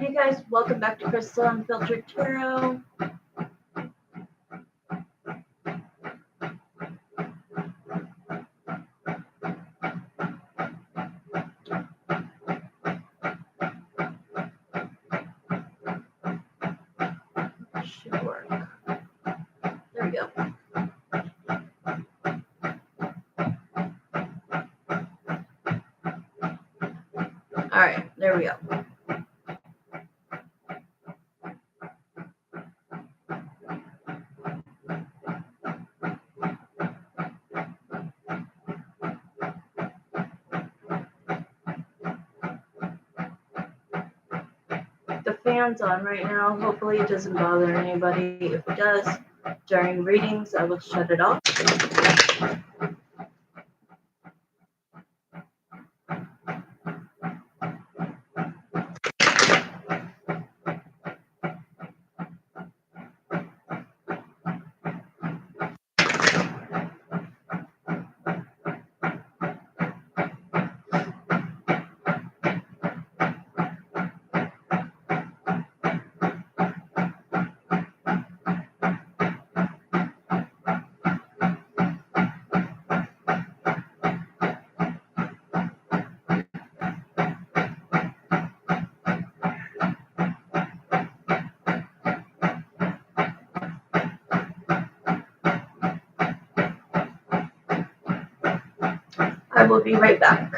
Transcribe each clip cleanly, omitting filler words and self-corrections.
Hey guys, welcome back to Crystal Unfiltered Tarot. Should work. There we go. Alright, there we go. The fan's on right now. Hopefully it doesn't bother anybody. If it does, during readings, I will shut it off. I will be right back.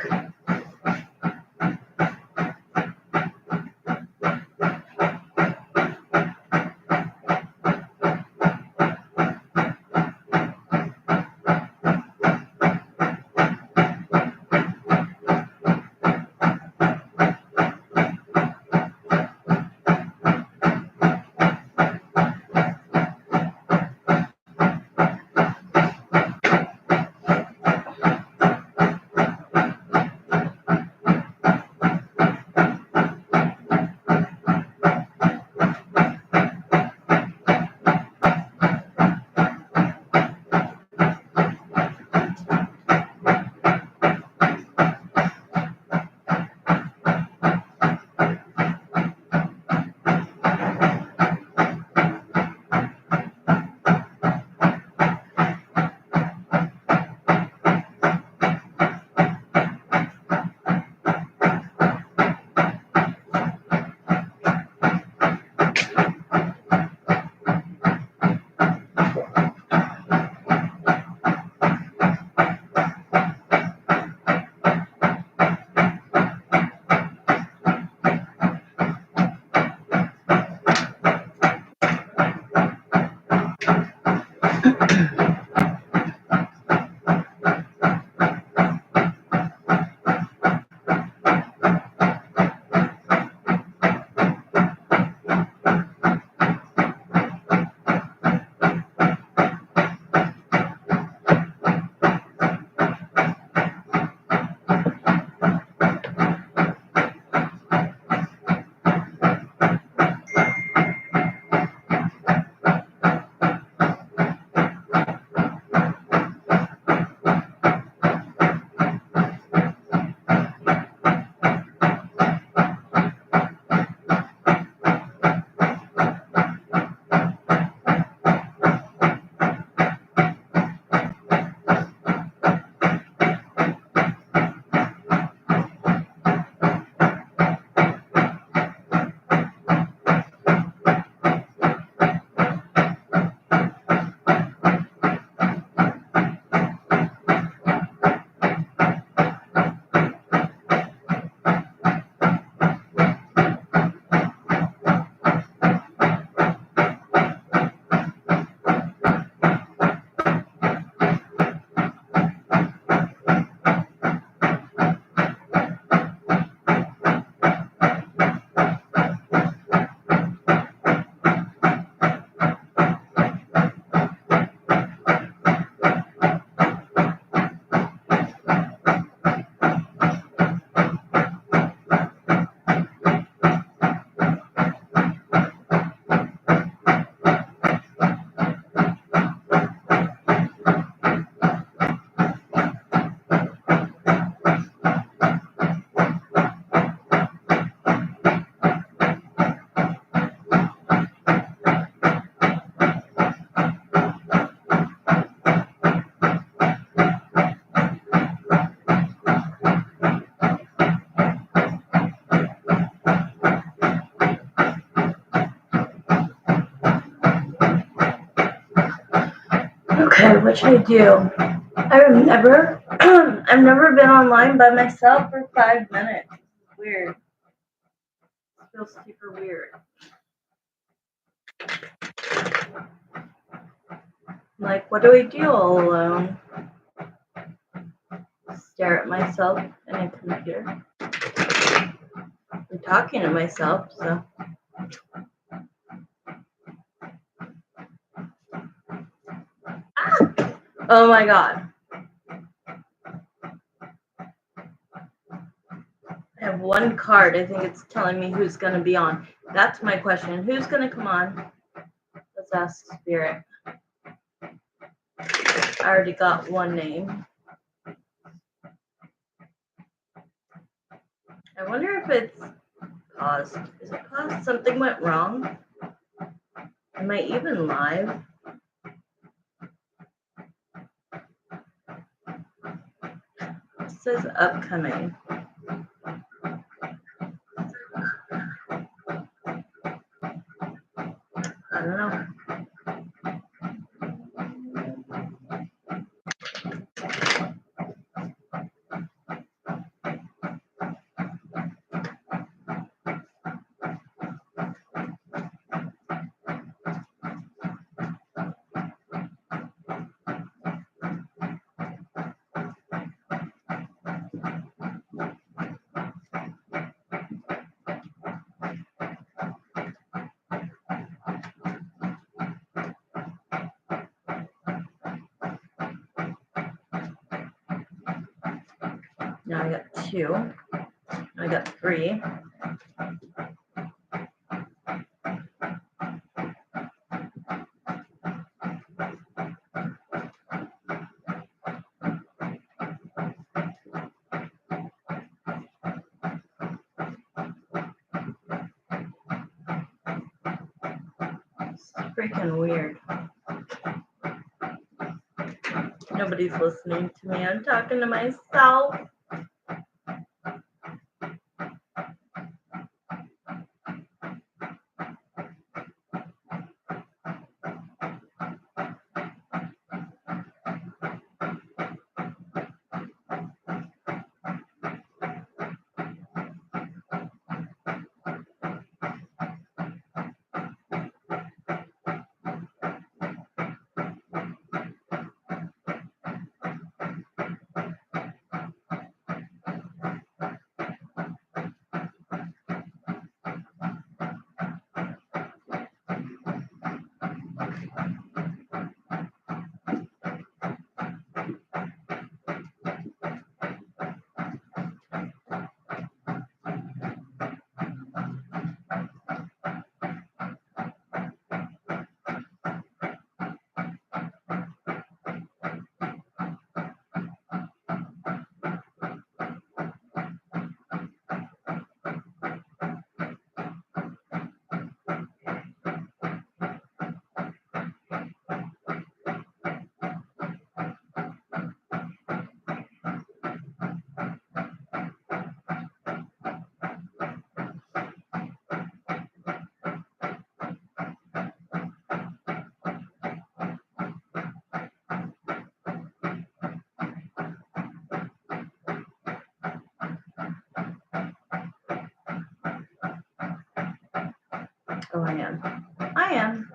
Okay, what should I do? I've never I've never been online by myself for 5 minutes. It's weird. It feels super weird. Like, what do I do all alone? Stare at myself in a computer. I'm talking to myself, so. Ah! Oh my god. I have one card. I think it's telling me who's going to be on. That's my question. Who's going to come on? Let's ask Spirit. I already got one name. I wonder if it's paused. Is it paused? Something went wrong? Am I even live? It says upcoming. I don't know. Now I got 2. I got 3. It's freaking weird. Nobody's listening to me. I'm talking to myself. Oh, I am. I am.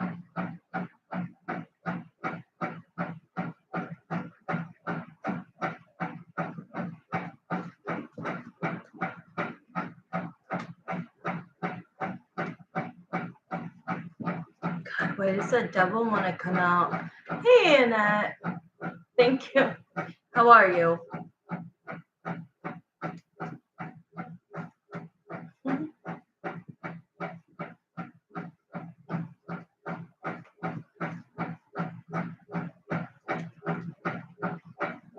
God, why does that devil want to come out? Hey, Annette. Thank you. How are you?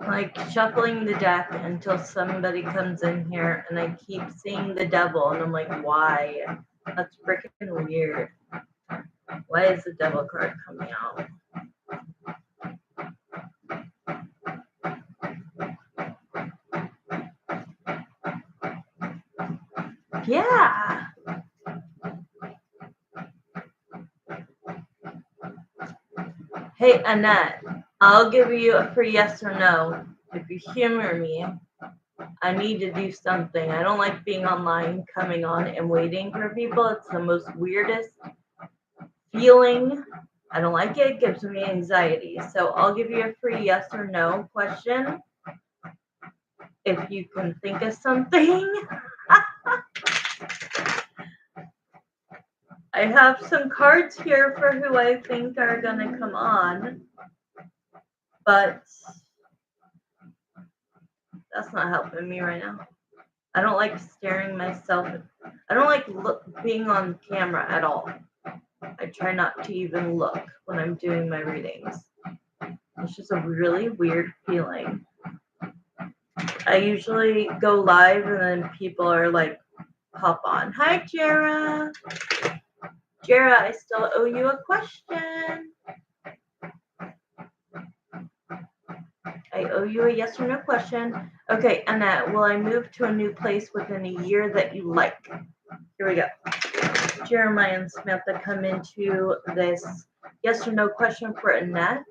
Like shuffling the deck until somebody comes in here, and I keep seeing the devil, and I'm like, why? That's freaking weird. Why is the devil card coming out? Yeah. Hey, Annette. I'll give you a free yes or no if you humor me. I need to do something. I don't like being online, coming on and waiting for people. It's the most weirdest feeling. I don't like it. It gives me anxiety. So I'll give you a free yes or no question if you can think of something. I have some cards here for who I think are going to come on, but that's not helping me right now. I don't like staring myself. I don't like being on camera at all. I try not to even look when I'm doing my readings. It's just a really weird feeling. I usually go live and then people are like, hop on. Hi, Jara. Jara, I still owe you a question. I owe you a yes or no question. Okay, Annette, will I move to a new place within a year that you like? Here we go. Jeremiah and Samantha come into this yes or no question for Annette.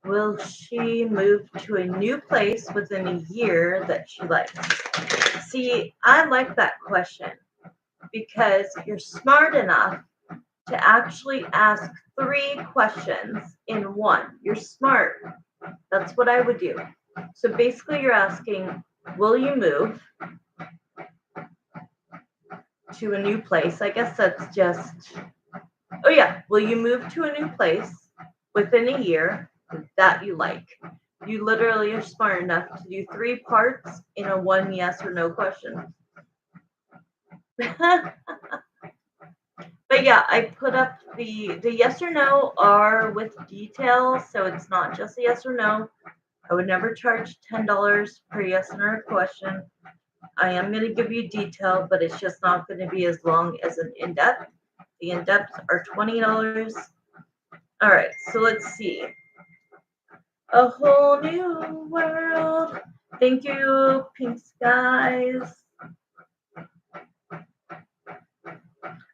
Will she move to a new place within a year that she likes? See, I like that question because you're smart enough to actually ask 3 questions in one. You're smart. That's what I would do. So basically you're asking, will you move to a new place? I guess that's just, oh yeah, will you move to a new place within a year that you like? You literally are smart enough to do 3 parts in a 1 yes or no question. But yeah, I put up the yes or no are with details, so it's not just a yes or no. I would never charge $10 per yes or no question. I am going to give you detail, but it's just not going to be as long as an in-depth. The in-depths are $20. All right, so let's see. A whole new world. Thank you, Pink Skies.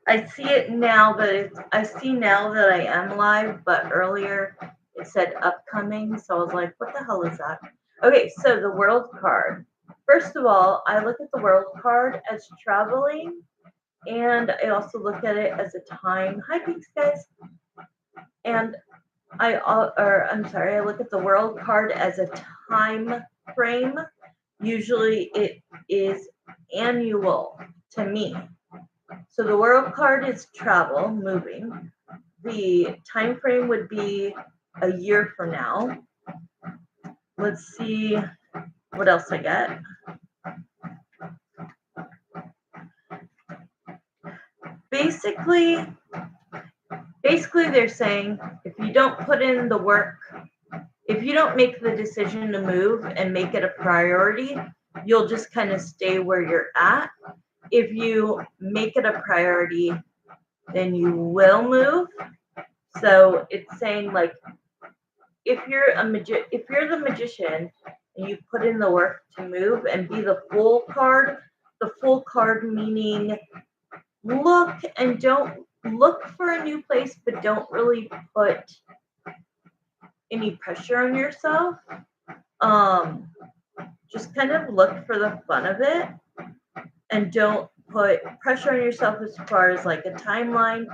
I see it now, but I see now that I am live, but earlier it said upcoming, so I was like, what the hell is that? Okay, so the world card. First of all, I look at the world card as traveling, and I also look at it as a time. Hi, Pink Skies. And I look at the world card as a time frame. Usually it is annual to me. So the world card is travel, moving. The time frame would be a year from now. Let's see what else I get. Basically they're saying if you don't put in the work, if you don't make the decision to move and make it a priority, you'll just kind of stay where you're at. If you make it a priority, then you will move. So it's saying like if you're the magician and you put in the work to move and be the full card meaning look and don't look for a new place, but don't really put any pressure on yourself. Just kind of look for the fun of it and don't put pressure on yourself as far as like a timeline.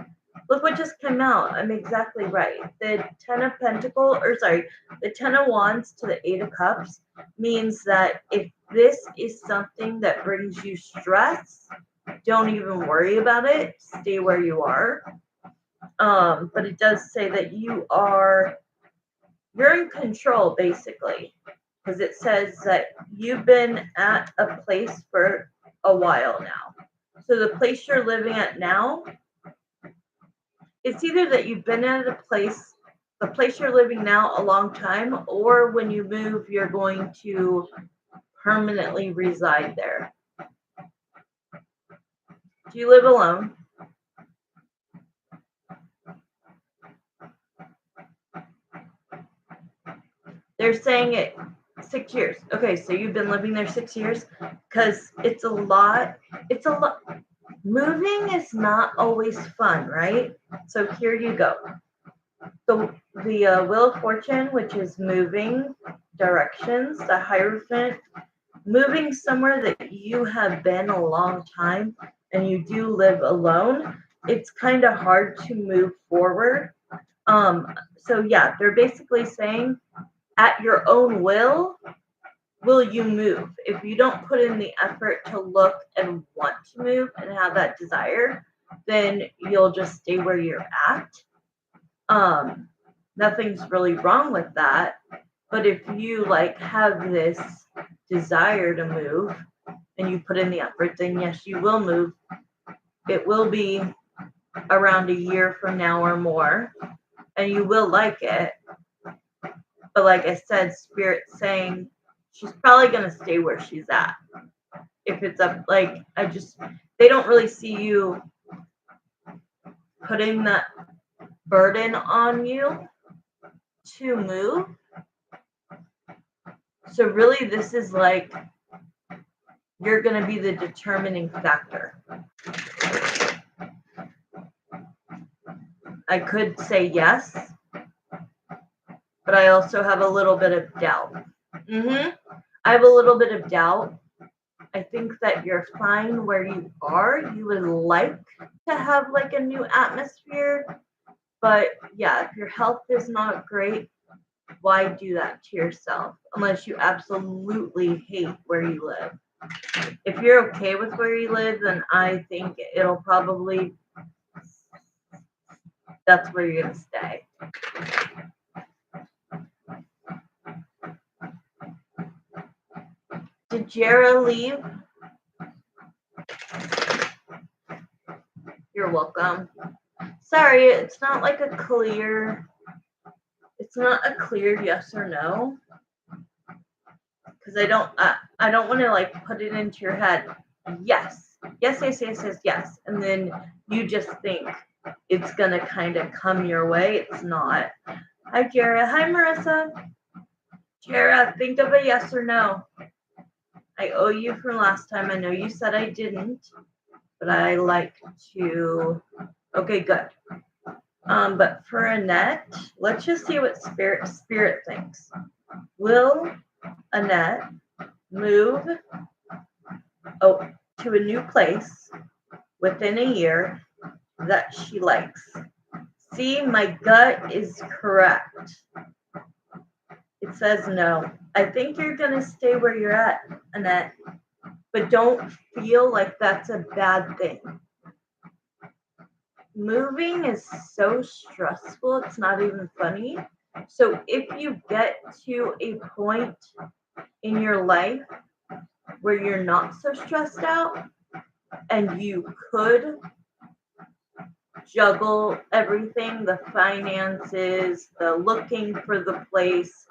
Look what just came out. I'm exactly right. The 10 of Pentacles, the 10 of Wands to the 8 of Cups means that if this is something that brings you stress, don't even worry about it. Stay where you are. But it does say that you're in control basically, because it says that you've been at a place for a while now. So the place you're living at now, it's either that you've been at the place you're living now a long time, or when you move, you're going to permanently reside there. Do you live alone? They're saying it 6 years. Okay, so you've been living there 6 years, because it's a lot. Moving is not always fun, right? So here you go. The Wheel of Fortune, which is moving directions, the Hierophant, moving somewhere that you have been a long time and you do live alone, it's kind of hard to move forward. So yeah, they're basically saying at your own will you move. If you don't put in the effort to look and want to move and have that desire, then you'll just stay where you're at. Nothing's really wrong with that. But if you like have this desire to move and you put in the effort, then yes, you will move. It will be around a year from now or more, and you will like it. But like I said, Spirit's saying she's probably going to stay where she's at. If it's up, like, they don't really see you putting that burden on you to move. So really, this is like, you're going to be the determining factor. I could say yes, but I also have a little bit of doubt. I have a little bit of doubt. I think that you're fine where you are. You would like to have like a new atmosphere, but yeah, if your health is not great, why do that to yourself? Unless you absolutely hate where you live. If you're okay with where you live, then I think it'll probably, that's where you're gonna stay. Did Jara leave? You're welcome. Sorry, it's not like a clear, it's not a clear yes or no. Because I don't want to like put it into your head, yes, and then you just think it's gonna kind of come your way. It's not. Hi, Jara. Hi, Marissa. Jara, think of a yes or no. I owe you from last time. I know you said I didn't, but I like to. Okay, good. But for Annette, let's just see what Spirit thinks. Will Annette move to a new place within a year that she likes? See, my gut is correct. It says no. I think you're going to stay where you're at, Annette, but don't feel like that's a bad thing. Moving is so stressful, it's not even funny. So if you get to a point in your life where you're not so stressed out and you could juggle everything, the finances, the looking for the place,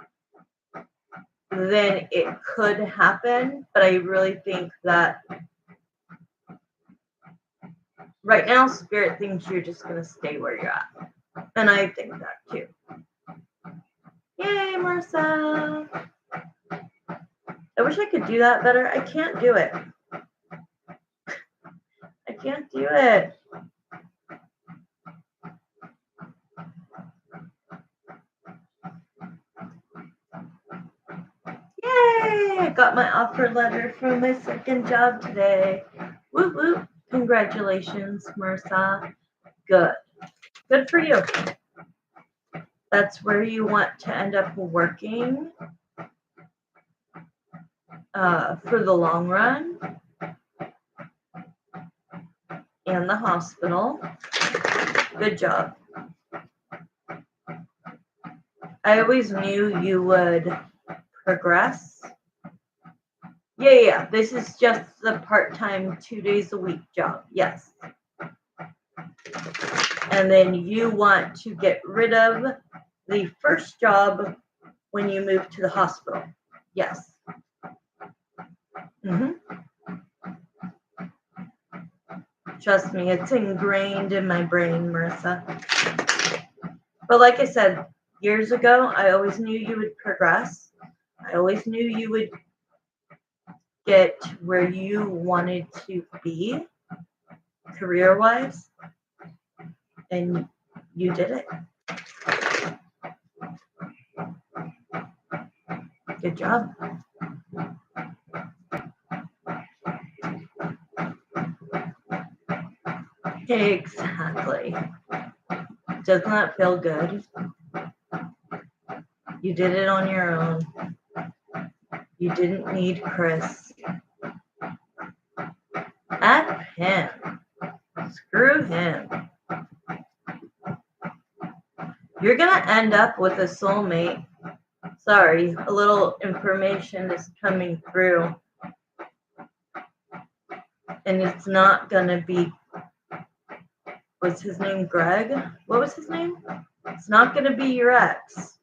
then it could happen. But I really think that right now, Spirit thinks you're just going to stay where you're at. And I think that too. Yay, Marissa. I wish I could do that better. I can't do it. I can't do it. Yay! I got my offer letter for my second job today. Whoop whoop. Congratulations, Marissa. Good. Good for you. That's where you want to end up working for the long run. And the hospital. Good job. I always knew you would progress. Yeah. This is just the part-time 2 days a week job. Yes. And then you want to get rid of the first job when you move to the hospital. Yes. Trust me, it's ingrained in my brain, Marissa. But like I said, years ago, I always knew you would progress. I always knew you would get where you wanted to be career-wise. And you did it. Good job. Exactly. Doesn't that feel good? You did it on your own. You didn't need Chris. F him. Screw him. You're going to end up with a soulmate. Sorry, a little information is coming through. And it's not going to be, what's his name, Greg? What was his name? It's not going to be your ex.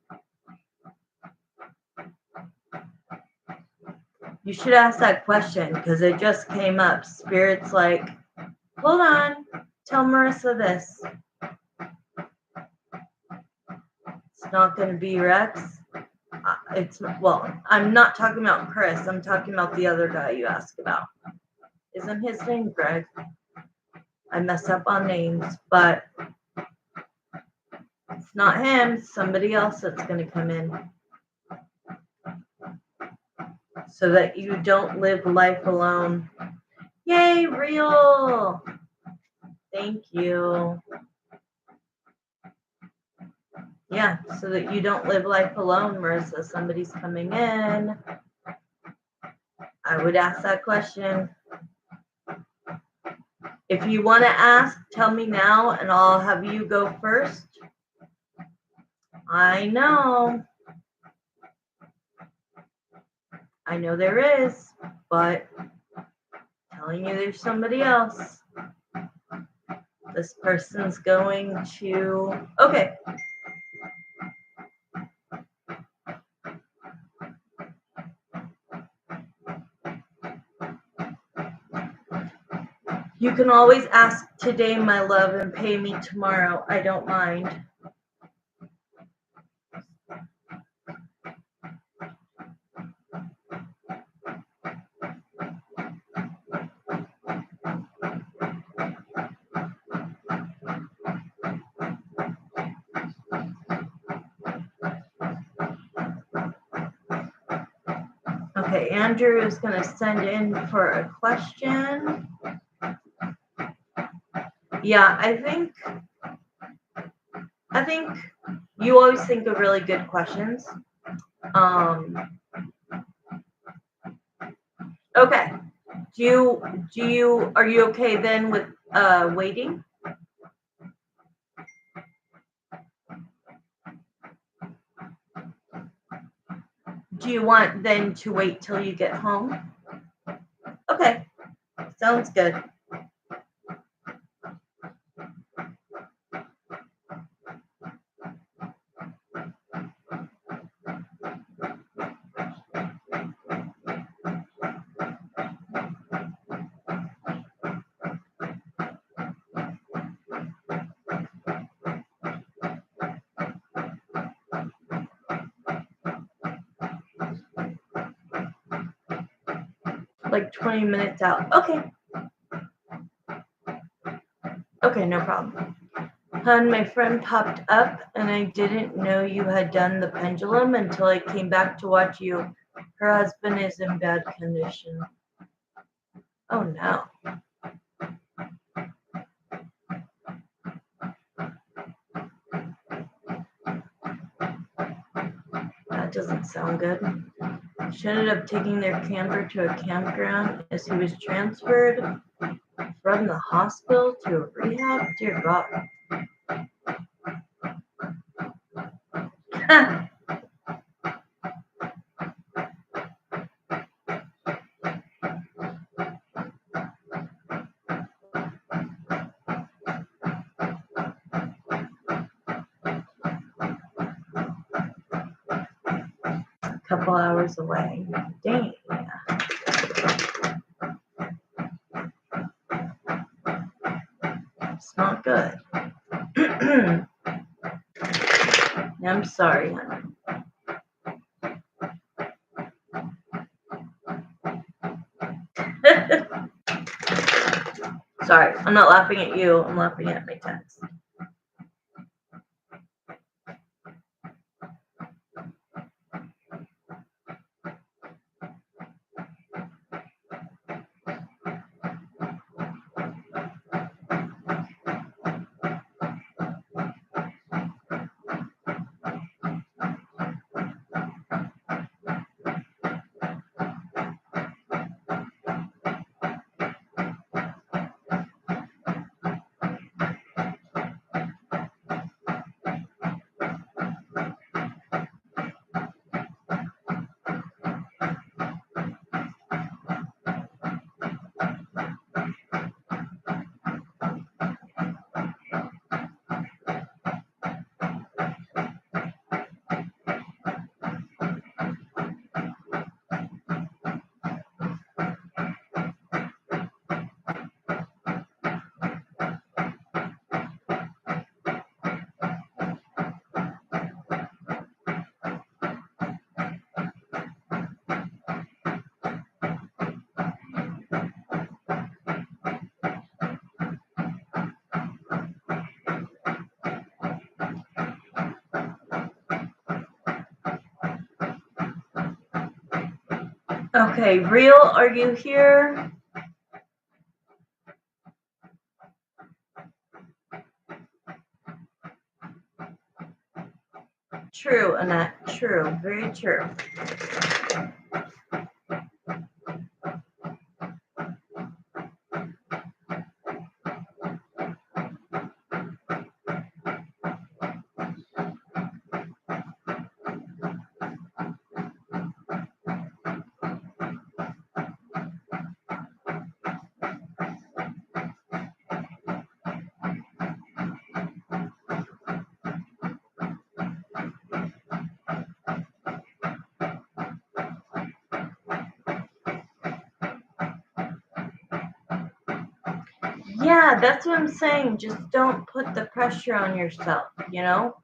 You should ask that question because it just came up. Spirit's like, hold on, tell Marissa this. It's not going to be your ex. I'm not talking about Chris. I'm talking about the other guy you asked about. Isn't his name Greg? I mess up on names, but it's not him. It's somebody else that's going to come in. So that you don't live life alone. Yay, real. Thank you. Yeah, so that you don't live life alone, Marissa. Somebody's coming in. I would ask that question. If you want to ask, tell me now, and I'll have you go first. I know there is, but I'm telling you there's somebody else. This person's going to, okay. You can always ask today, my love, and pay me tomorrow. I don't mind. Okay, Andrew is going to send in for a question. Yeah, I think you always think of really good questions. Okay. Are you okay then with waiting? Do you want then to wait till you get home? Okay. Sounds good. Like 20 minutes out. Okay. Okay, no problem. Hun, my friend popped up and I didn't know you had done the pendulum until I came back to watch you. Her husband is in bad condition. Oh no. That doesn't sound good. She ended up taking their camper to a campground as he was transferred from the hospital to a rehab. Dear God. A couple hours away. Dang. It's not good. I'm sorry, honey. Sorry, I'm not laughing at you. I'm laughing at my text. Okay, real, are you here? True, Annette. True. Very true. Yeah, that's what I'm saying. Just don't put the pressure on yourself, you know?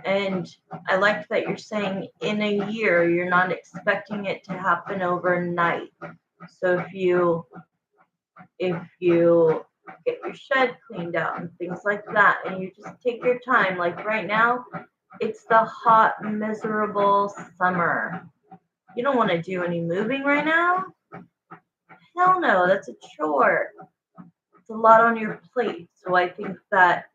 And I like that you're saying in a year, you're not expecting it to happen overnight. So if you get your shed cleaned out and things like that, and you just take your time, like right now, it's the hot, miserable summer. You don't want to do any moving right now? Hell no, that's a chore. It's a lot on your plate. So I think that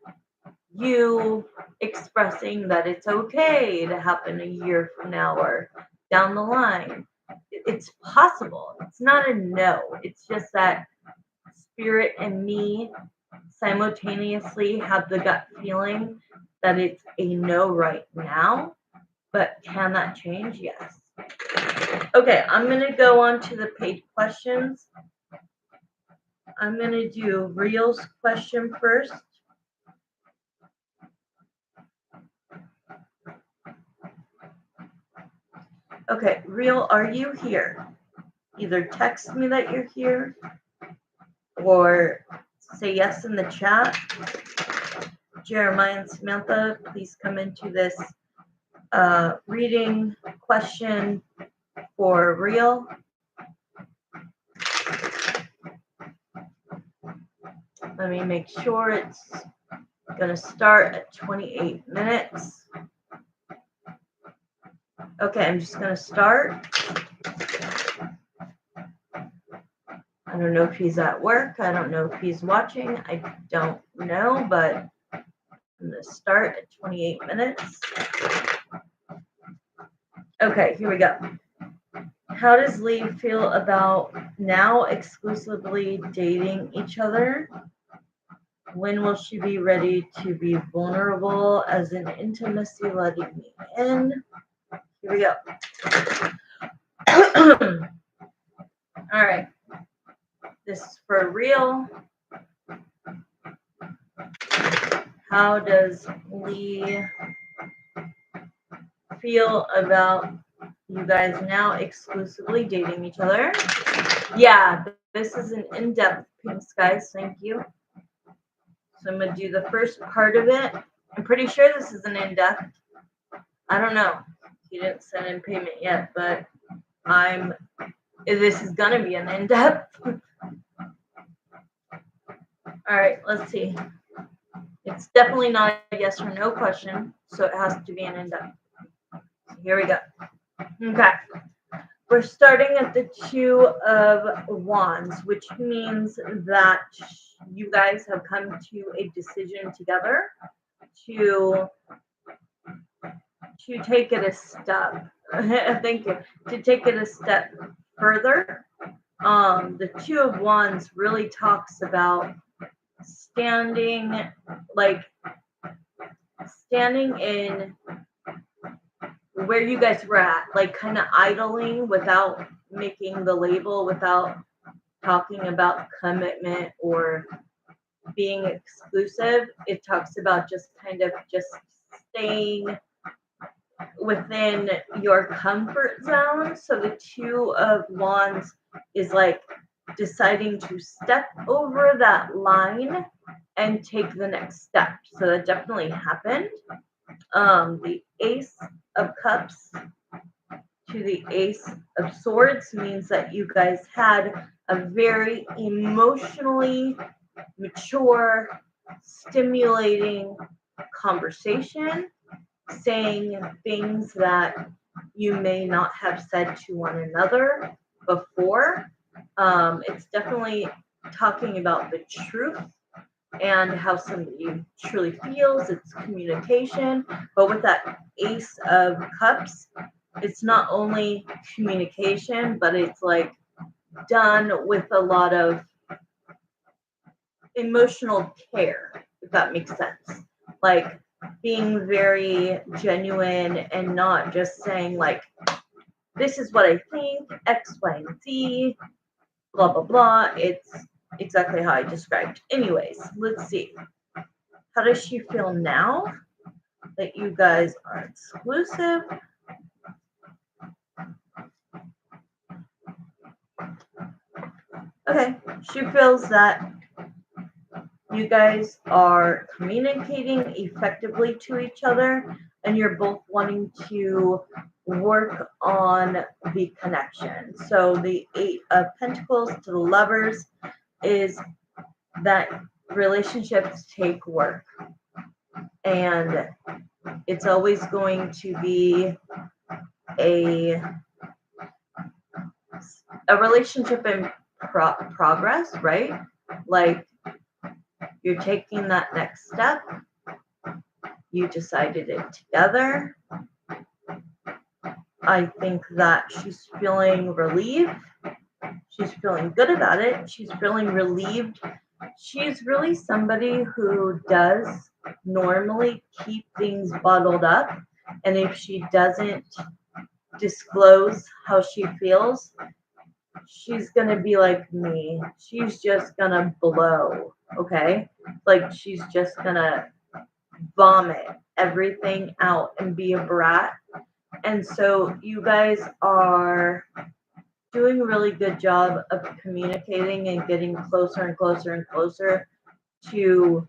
you expressing that it's okay to happen a year from now or down the line, it's possible. It's not a no. It's just that spirit and me simultaneously have the gut feeling that it's a no right now. But can that change? Yes. Okay, I'm going to go on to the paid questions. I'm going to do Real's question first. Okay, Real, are you here? Either text me that you're here or say yes in the chat. Jeremiah and Samantha, please come into this reading question for Real. Let me make sure it's going to start at 28 minutes. Okay, I'm just going to start. I don't know if he's at work. I don't know if he's watching. I don't know, but I'm going to start at 28 minutes. Okay, here we go. How does Lee feel about now exclusively dating each other? When will she be ready to be vulnerable as in intimacy letting me in? Here we go. All right. This is for Real. How does Lee feel about you guys now exclusively dating each other? Yeah, this is an in-depth piece, guys. Thank you. So I'm going to do the first part of it. I'm pretty sure this is an in-depth. I don't know. He didn't send in payment yet, but this is going to be an in-depth. All right, let's see. It's definitely not a yes or no question, so it has to be an in-depth. So here we go. Okay. We're starting at the Two of Wands, which means that you guys have come to a decision together to take it a step. Thank you. To take it a step further. The Two of Wands really talks about standing in where you guys were at, like kind of idling without making the label, without talking about commitment or being exclusive. It talks about just kind of just staying within your comfort zone. So the Two of Wands is like deciding to step over that line and take the next step. So that definitely happened. The Ace of Cups to the Ace of Swords means that you guys had a very emotionally mature, stimulating conversation, saying things that you may not have said to one another. before. It's definitely talking about the truth and how somebody truly feels. It's communication. But with that Ace of Cups, it's not only communication, but it's like done with a lot of emotional care, if that makes sense. Like being very genuine and not just saying, like, this is what I think, X, Y, and Z, blah, blah, blah. It's exactly how I described. Anyways, let's see. How does she feel now that you guys are exclusive? Okay, she feels that you guys are communicating effectively to each other and you're both wanting to work on the connection. So the Eight of Pentacles to the Lovers is that relationships take work, and it's always going to be a relationship in progress, right? Like you're taking that next step. You decided it together. I think that she's feeling relieved. She's feeling good about it. She's feeling relieved. She's really somebody who does normally keep things bottled up. And if she doesn't disclose how she feels, she's going to be like me. She's just going to blow. Okay? Like she's just going to vomit everything out and be a brat. And so you guys are doing a really good job of communicating and getting closer and closer and closer to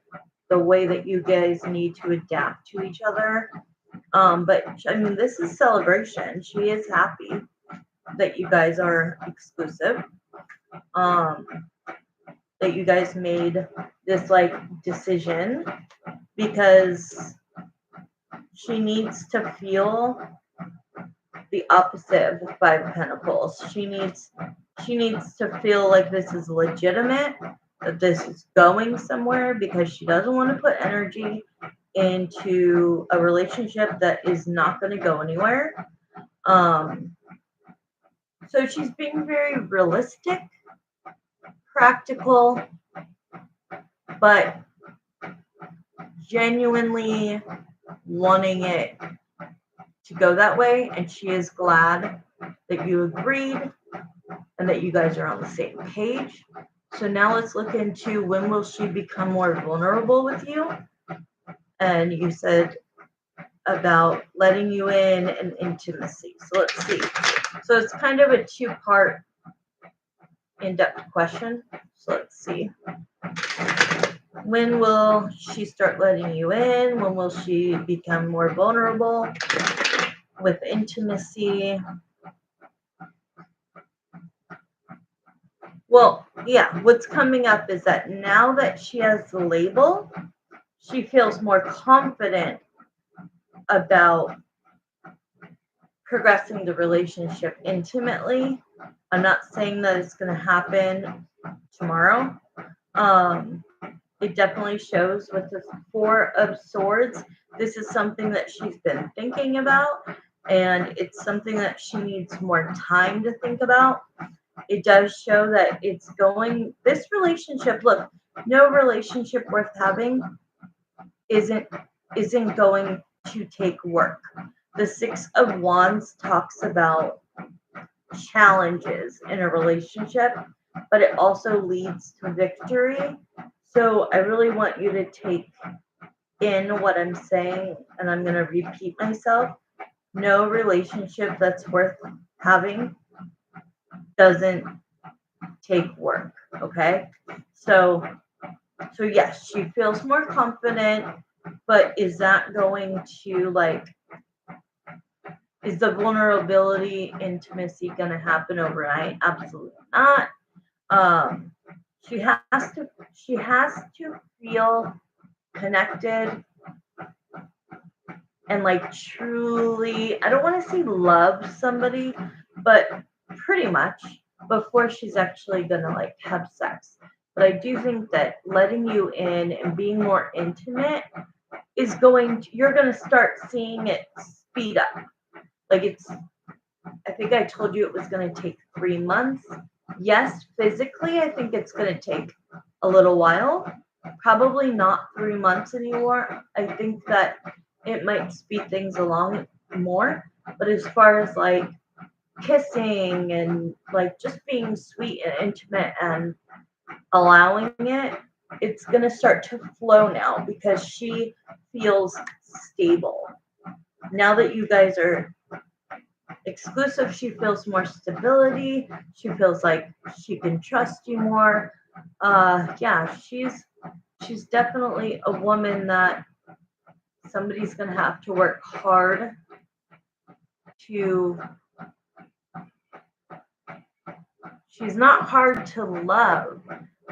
the way that you guys need to adapt to each other. But I mean, this is celebration. She is happy that you guys are exclusive. That you guys made this like decision, because she needs to feel the opposite of the Five of Pentacles. She needs to feel like this is legitimate, that this is going somewhere, because she doesn't want to put energy into a relationship that is not going to go anywhere. So she's being very realistic, practical, but genuinely wanting it to go that way. And she is glad that you agreed and that you guys are on the same page. So now let's look into when will she become more vulnerable with you. And you said about letting you in and intimacy. So let's see. So it's kind of a two-part in-depth question. So let's see. When will she start letting you in? When will she become more vulnerable with intimacy? Well, yeah, what's coming up is that now that she has the label, she feels more confident about progressing the relationship intimately. I'm not saying that it's going to happen tomorrow. It definitely shows with the Four of Swords. This is something that she's been thinking about, and it's something that she needs more time to think about. It does show that it's going, this relationship, look, no relationship worth having isn't going to take work. The Six of Wands talks about challenges in a relationship, but it also leads to victory. So I really want you to take in what I'm saying, and I'm going to repeat myself. No relationship that's worth having doesn't take work, okay? So yes, she feels more confident, but is that going to, like, is the vulnerability, intimacy going to happen overnight? Absolutely not. She has to feel connected and like truly, I don't want to say love somebody, but pretty much before she's actually gonna like have sex. But I do think that letting you in and being more intimate is you're gonna start seeing it speed up. Like I think I told you it was gonna take 3 months. Yes, physically, I think it's gonna take a little while. Probably not 3 months anymore. I think that it might speed things along more. But as far as like kissing and like just being sweet and intimate and allowing it, it's going to start to flow now because she feels stable. Now that you guys are exclusive, she feels more stability. She feels like she can trust you more. Yeah, she's definitely a woman that somebody's going to have to work hard to. She's not hard to love,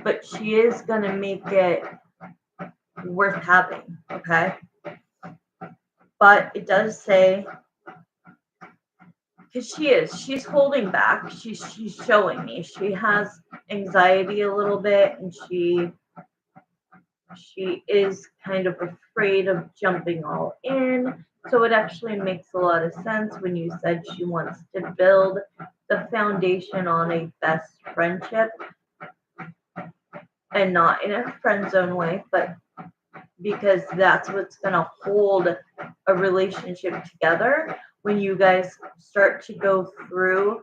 but she is going to make it worth having, okay? But it does say, because she's holding back. She's showing me she has anxiety a little bit, and she is kind of afraid of jumping all in. So it actually makes a lot of sense when you said she wants to build the foundation on a best friendship, and not in a friend zone way, but because that's what's going to hold a relationship together when you guys start to go through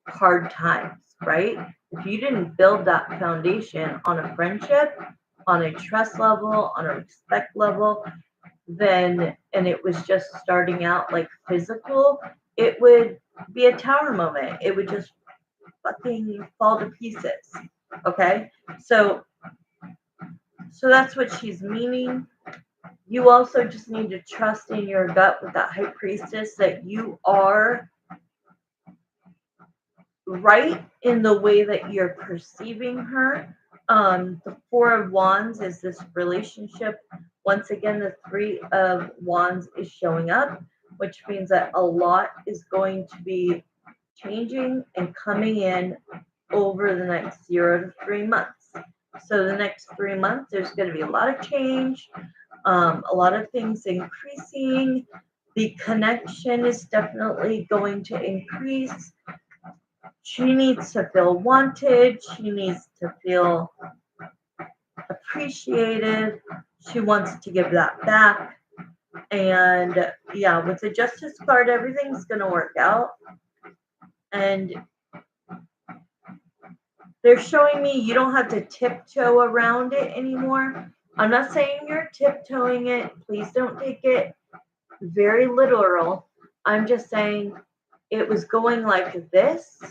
hard times, right? If you didn't build that foundation on a friendship, on a trust level, on a respect level, then, and it was just starting out like physical, it would be a tower moment. It would just fucking fall to pieces. Okay? So that's what she's meaning. You also just need to trust in your gut with that high priestess that you are right in the way that you're perceiving her. The Four of Wands is this relationship. Once again, the Three of Wands is showing up, which means that a lot is going to be changing and coming in over the next 0 to 3 months. So the next 3 months, there's going to be a lot of change, a lot of things increasing. The connection is definitely going to increase. She needs to feel wanted. She needs to feel appreciated. She wants to give that back. And yeah, with the Justice card, everything's going to work out. And they're showing me you don't have to tiptoe around it anymore. I'm not saying you're tiptoeing it. Please don't take it very literal. I'm just saying it was going like this,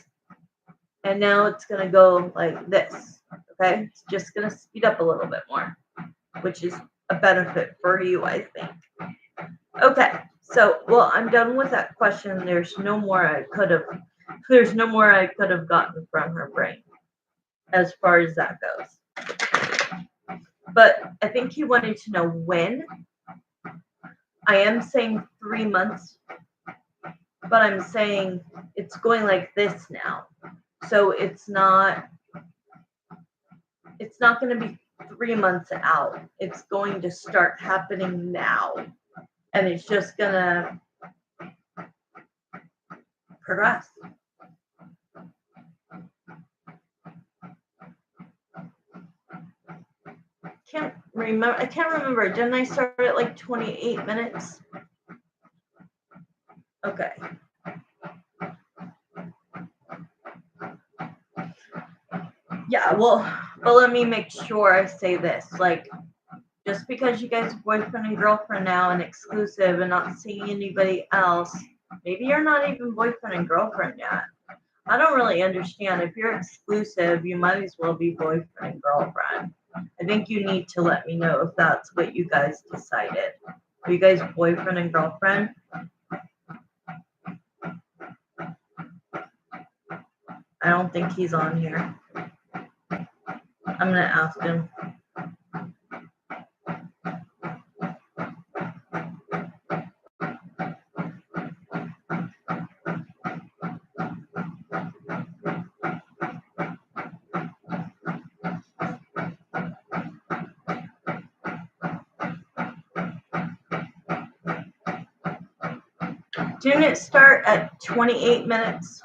and now it's going to go like this. Okay? It's just going to speed up a little bit more, which is a benefit for you, I think. Okay. So, well, I'm done with that question. There's no more I could have gotten from her brain as far as that goes. But I think he wanted to know when. I am saying 3 months, but I'm saying it's going like this now. So it's not going to be 3 months out. It's going to start happening now. And it's just going to progress. I can't remember. Didn't I start at like 28 minutes? Okay. Yeah, well, but let me make sure I say this. Like, just because you guys are boyfriend and girlfriend now and exclusive and not seeing anybody else, maybe you're not even boyfriend and girlfriend yet. I don't really understand. If you're exclusive, you might as well be boyfriend and girlfriend. I think you need to let me know if that's what you guys decided. Are you guys boyfriend and girlfriend? I don't think he's on here. I'm going to ask him. Didn't it start at 28 minutes?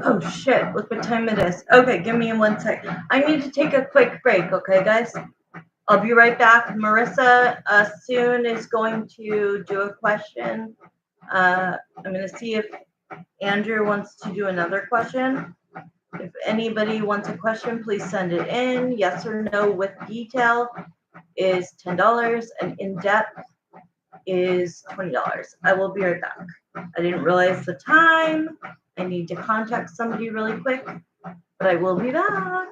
Oh shit, look what time it is. Okay, give me 1 sec. I need to take a quick break, okay, guys? I'll be right back. Marissa soon is going to do a question. I'm going to see if Andrew wants to do another question. If anybody wants a question, please send it in. Yes or no with detail is $10 and in depth is $20. I will be right back. I didn't realize the time. I need to contact somebody really quick, but I will be back.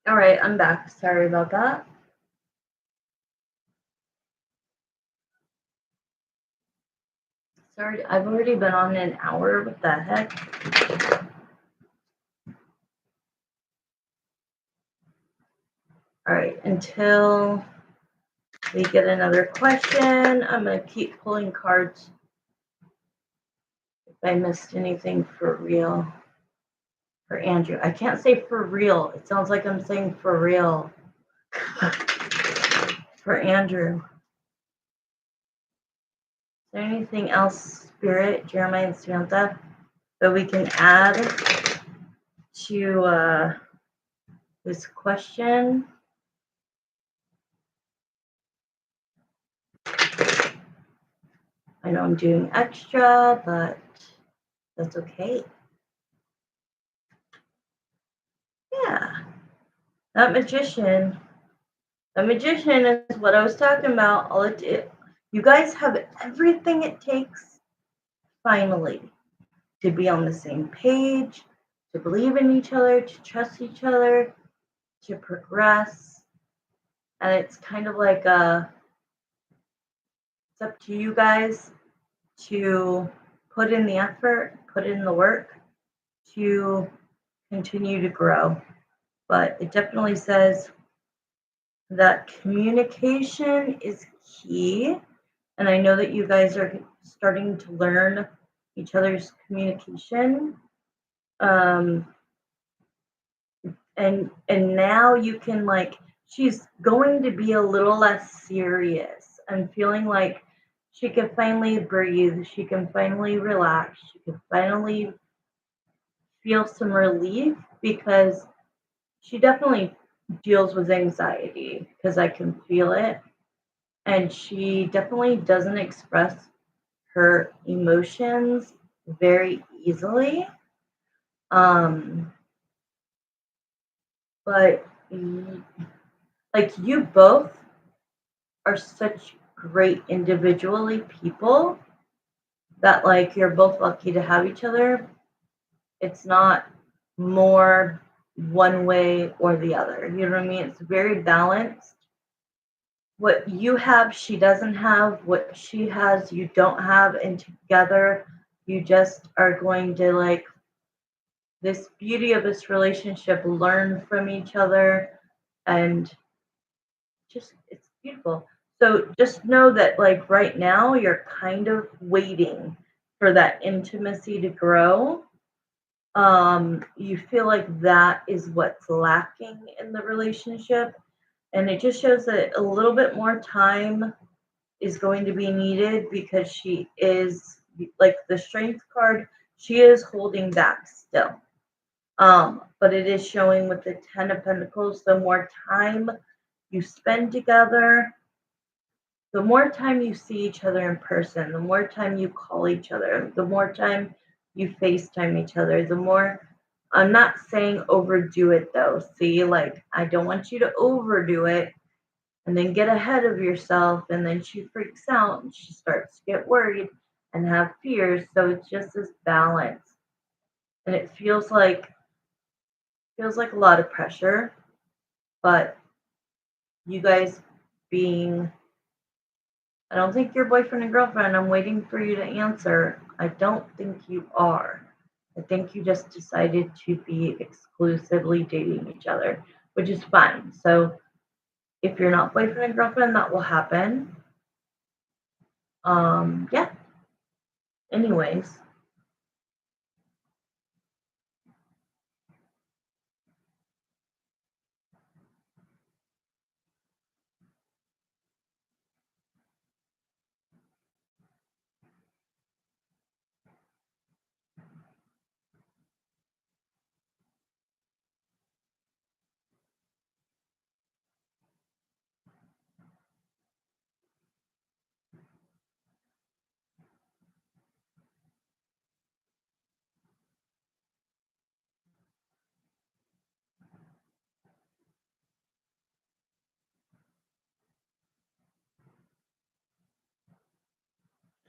All right, I'm back. Sorry about that. Sorry, I've already been on an hour. What the heck? All right, until we get another question, I'm going to keep pulling cards. If I missed anything for real. For Andrew. I can't say for real. It sounds like I'm saying for real. For Andrew. Is there anything else, Spirit, Jeremiah, and Samantha, that we can add to this question? I know I'm doing extra, but that's okay. Yeah. That magician is what I was talking about. You guys have everything it takes, finally, to be on the same page, to believe in each other, to trust each other, to progress. And it's kind of like it's up to you guys to put in the effort, put in the work to continue to grow. But it definitely says that communication is key. And I know that you guys are starting to learn each other's communication. And now you can, like, she's going to be a little less serious and feeling like she can finally breathe, she can finally relax, she can finally feel some relief, because she definitely deals with anxiety, because I can feel it. And she definitely doesn't express her emotions very easily. But like, you both are such great individually people that, like, you're both lucky to have each other. It's not more one way or the other. You know what I mean? It's very balanced. What you have, she doesn't have. What she has, you don't have. And together, you just are going to, like, this beauty of this relationship, learn from each other, and just, it's beautiful. So just know that, like, right now you're kind of waiting for that intimacy to grow. You feel like that is what's lacking in the relationship, and it just shows that a little bit more time is going to be needed, because she is, like, the strength card, she is holding back still. But it is showing with the 10 of Pentacles, the more time you spend together, the more time you see each other in person, the more time you call each other, the more time you FaceTime each other, the more, I'm not saying overdo it though. See, like, I don't want you to overdo it and then get ahead of yourself, and then she freaks out and she starts to get worried and have fears. So it's just this balance. And it feels like a lot of pressure, but you guys being, I don't think you're boyfriend and girlfriend. I'm waiting for you to answer. I don't think you are. I think you just decided to be exclusively dating each other, which is fine. So if you're not boyfriend and girlfriend, that will happen. Yeah. Anyways.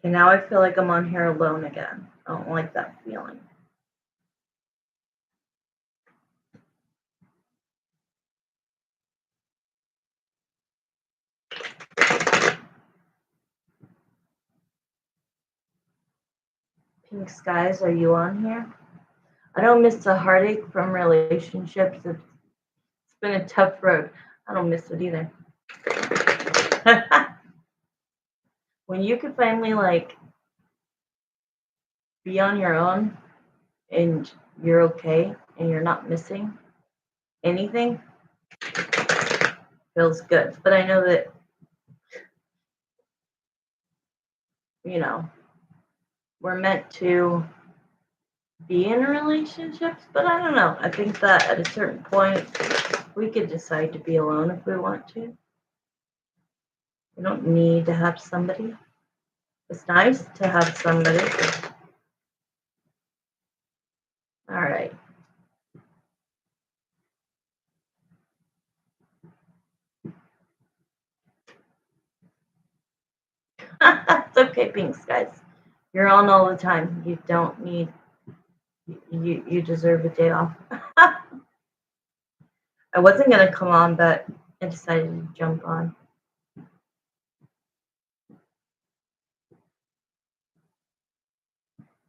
Okay, now I feel like I'm on here alone again. I don't like that feeling. Pink Skies, are you on here? I don't miss the heartache from relationships. It's been a tough road. I don't miss it either. When you can finally like be on your own and you're okay and you're not missing anything, feels good. But I know that, you know, we're meant to be in relationships, but I don't know. I think that at a certain point, we could decide to be alone if we want to. We don't need to have somebody. It's nice to have somebody. All right. It's okay, Pink Skies. You're on all the time. You don't need, you deserve a day off. I wasn't going to come on, but I decided to jump on.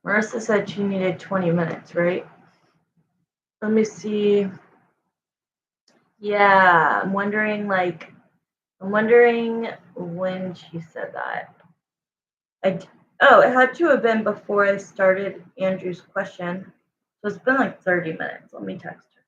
Marissa said she needed 20 minutes, right? Let me see. Yeah, I'm wondering when she said that. It had to have been before I started Andrew's question. So it's been like 30 minutes. Let me text her.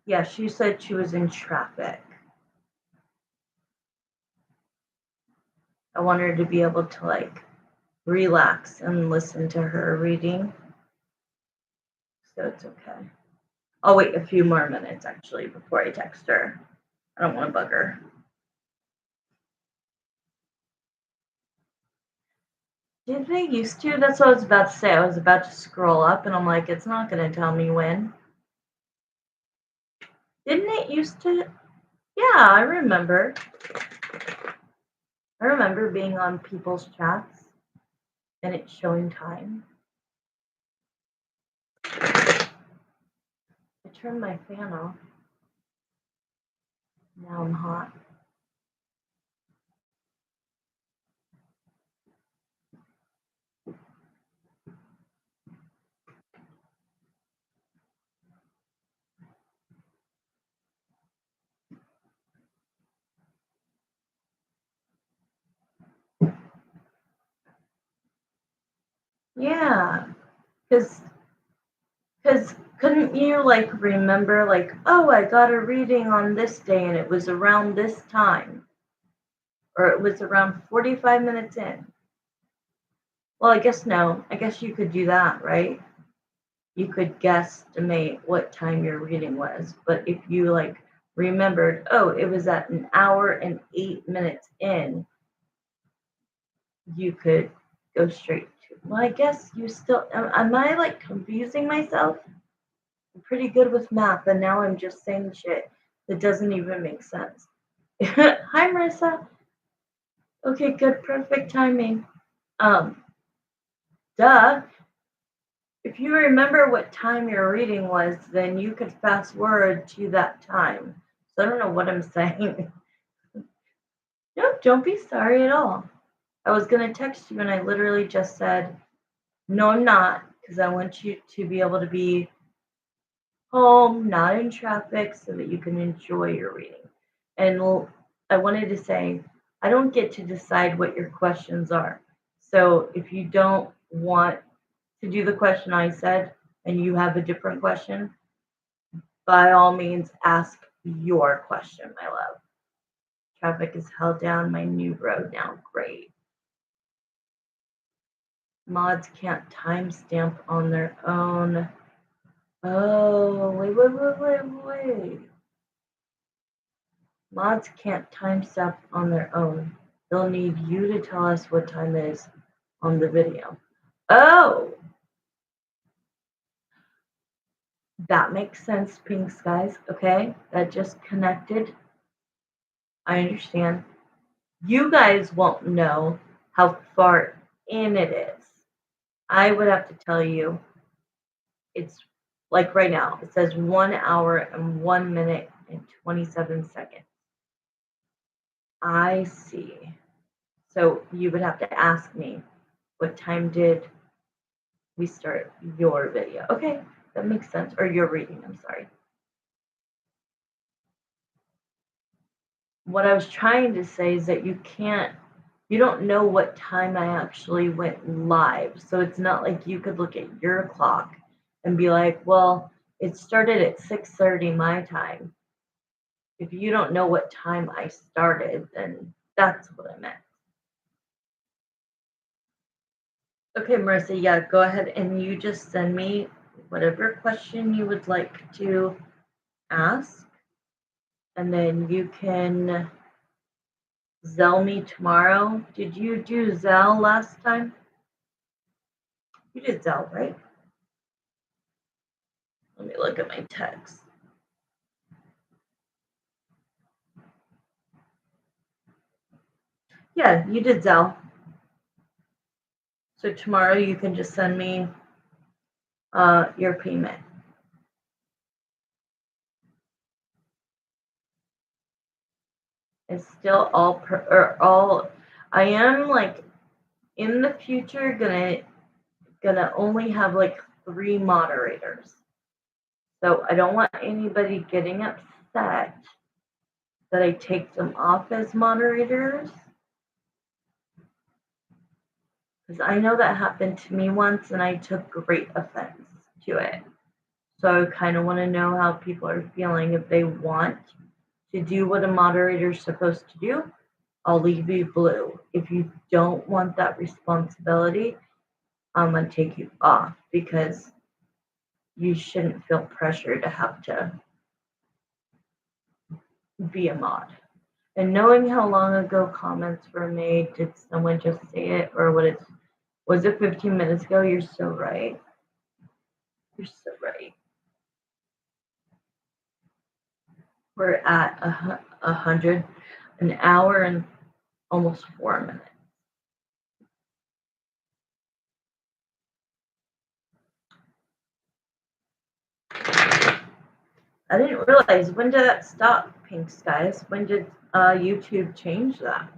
Yeah, she said she was in traffic. I want her to be able to like relax and listen to her reading. So it's okay. I'll wait a few more minutes actually before I text her. I don't want to bug her. Did they used to? That's what I was about to say. I was about to scroll up and I'm like, it's not going to tell me when. Didn't it used to? Yeah, I remember. I remember being on people's chats and it showing time. I turned my fan off. Now I'm hot. Yeah, because couldn't you like remember like, oh, I got a reading on this day and it was around this time, or it was around 45 minutes in. Well, I guess no. I guess you could do that, right? You could guesstimate what time your reading was, but if you like remembered, oh, it was at an hour and 8 minutes in, you could go straight to. Well, I guess you still. Am I like confusing myself? I'm pretty good with math, and now I'm just saying shit that doesn't even make sense. Hi, Marissa. Okay, good, perfect timing. Um, duh. If you remember what time your reading was, then you could fast forward to that time. So I don't know what I'm saying. No, don't be sorry at all. I was gonna text you and I literally just said, no, I'm not, because I want you to be able to be home, not in traffic, so that you can enjoy your reading. And I wanted to say, I don't get to decide what your questions are. So if you don't want to do the question I said and you have a different question, by all means, ask your question, my love. Traffic is held down my new road now. Great. Mods can't timestamp on their own. Oh, wait. Mods can't time step on their own. They'll need you to tell us what time it is on the video. Oh! That makes sense, Pink Skies. Okay, that just connected. I understand. You guys won't know how far in it is. I would have to tell you, it's like right now, it says 1 hour and 1 minute and 27 seconds. I see. So you would have to ask me, what time did we start your video? Okay, that makes sense. Or your reading, I'm sorry. What I was trying to say is that you don't know what time I actually went live. So it's not like you could look at your clock and be like, well, it started at 6:30 my time. If you don't know what time I started, then that's what I meant. Okay, Marissa, yeah, go ahead and you just send me whatever question you would like to ask. And then you can Zell me tomorrow. Did you do Zell last time? You did Zell, right? Let me look at my text. Yeah, you did Zell. So tomorrow you can just send me your payment. It's still all. I am like in the future gonna only have like 3 moderators. So I don't want anybody getting upset that I take them off as moderators. Because I know that happened to me once and I took great offense to it. So I kind of want to know how people are feeling. If they want to do what a moderator is supposed to do, I'll leave you blue. If you don't want that responsibility, I'm going to take you off because you shouldn't feel pressure to have to be a mod. And knowing how long ago comments were made, did someone just say it or was it 15 minutes ago? You're so right. You're so right. We're at 100, an hour and almost 4 minutes. I didn't realize, when did that stop, Pink Skies? When did YouTube change that?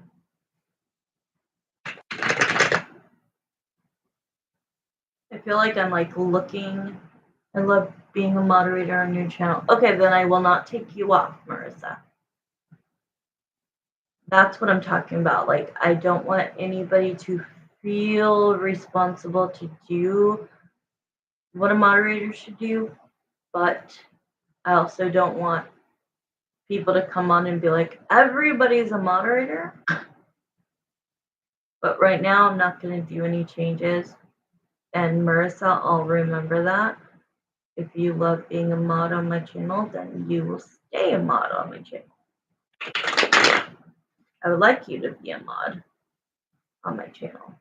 I feel like I'm like looking. I love being a moderator on your channel. Okay, then I will not take you off, Marissa. That's what I'm talking about. Like, I don't want anybody to feel responsible to do what a moderator should do, but I also don't want people to come on and be like, everybody's a moderator. But right now, I'm not going to do any changes. And Marissa, I'll remember that. If you love being a mod on my channel, then you will stay a mod on my channel. I would like you to be a mod on my channel.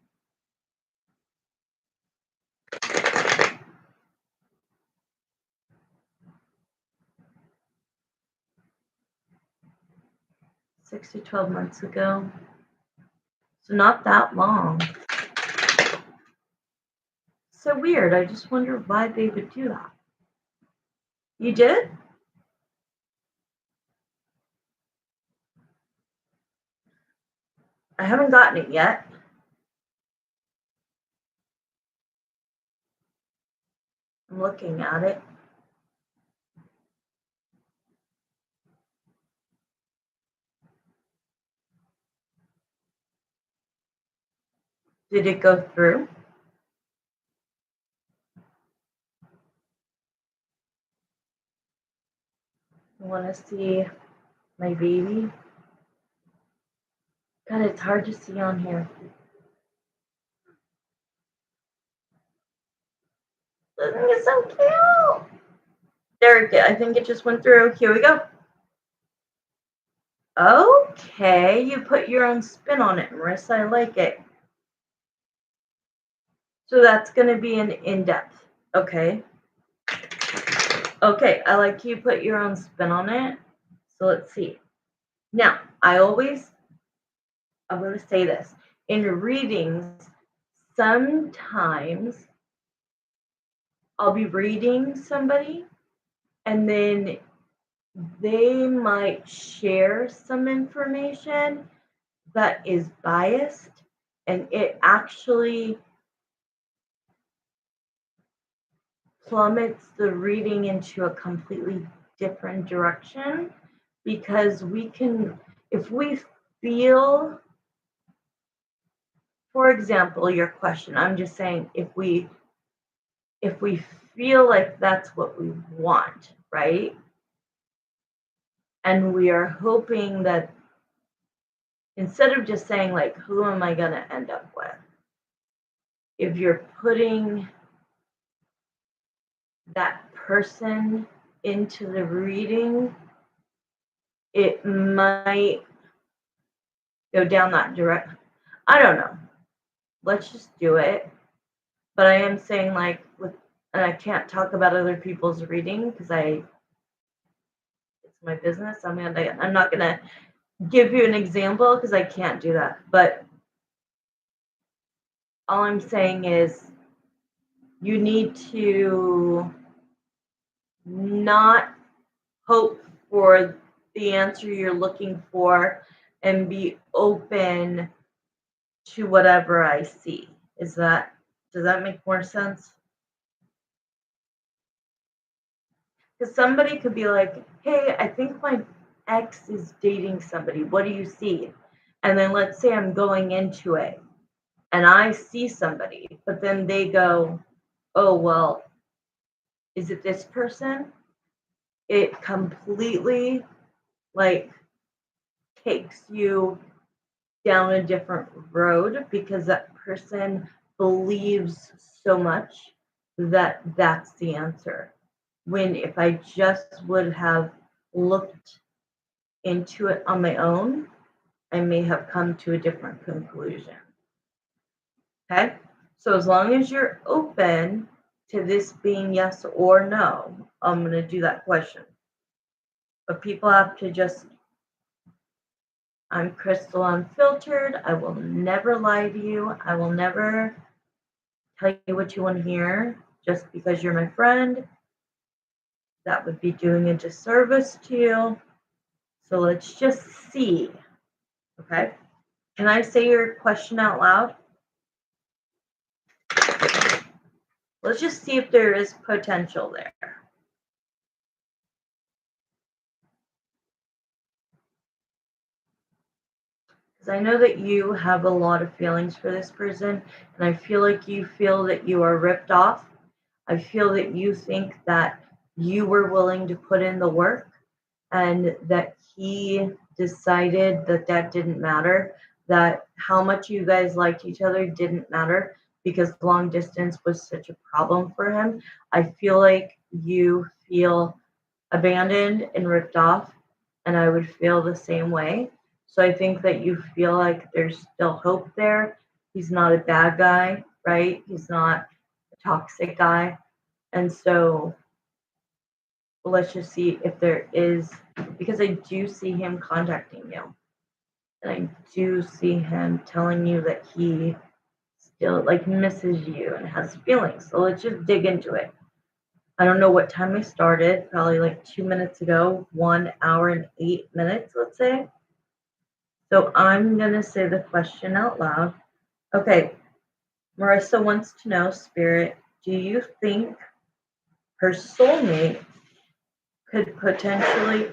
Six to 12 months ago. So not that long. So weird. I just wonder why they would do that. You did? I haven't gotten it yet. I'm looking at it. Did it go through? I want to see my baby. God, it's hard to see on here. This thing is so cute. There we go. I think it just went through. Here we go. Okay, you put your own spin on it, Marissa. I like it. So that's going to be an in-depth. Okay. Okay, I like you put your own spin on it. So let's see. Now, I'm going to say this. In readings, sometimes I'll be reading somebody and then they might share some information that is biased, and it actually plummets the reading into a completely different direction, because we can, if we feel, for example, your question, I'm just saying, if we feel like that's what we want, right? And we are hoping that instead of just saying like, who am I going to end up with? If you're putting that person into the reading, it might go down that direct. I don't know. Let's just do it. But I am saying like and I can't talk about other people's reading because it's my business. I'm not gonna give you an example because I can't do that. But all I'm saying is you need to not hope for the answer you're looking for and be open to whatever I see. Does that make more sense? Because somebody could be like, hey, I think my ex is dating somebody. What do you see? And then let's say I'm going into it and I see somebody, but then they go, oh, well, is it this person? It completely like takes you down a different road because that person believes so much that that's the answer. When if I just would have looked into it on my own, I may have come to a different conclusion. Okay? So as long as you're open to this being yes or no, I'm going to do that question. But people have to just, I'm Crystal Unfiltered. I will never lie to you. I will never tell you what you want to hear just because you're my friend. That would be doing a disservice to you. So let's just see. Okay? Can I say your question out loud? Let's just see if there is potential there. Because I know that you have a lot of feelings for this person, and I feel like you feel that you are ripped off. I feel that you think that you were willing to put in the work and that he decided that that didn't matter, that how much you guys liked each other didn't matter because long distance was such a problem for him. I feel like you feel abandoned and ripped off, and I would feel the same way. So I think that you feel like there's still hope there. He's not a bad guy, right? He's not a toxic guy. And so let's just see if there is, because I do see him contacting you. And I do see him telling you that he still like misses you and has feelings. So let's just dig into it. I don't know what time I started, probably like 2 minutes ago, 1 hour and 8 minutes, let's say. So I'm going to say the question out loud. Okay, Marissa wants to know, Spirit, do you think her soulmate could potentially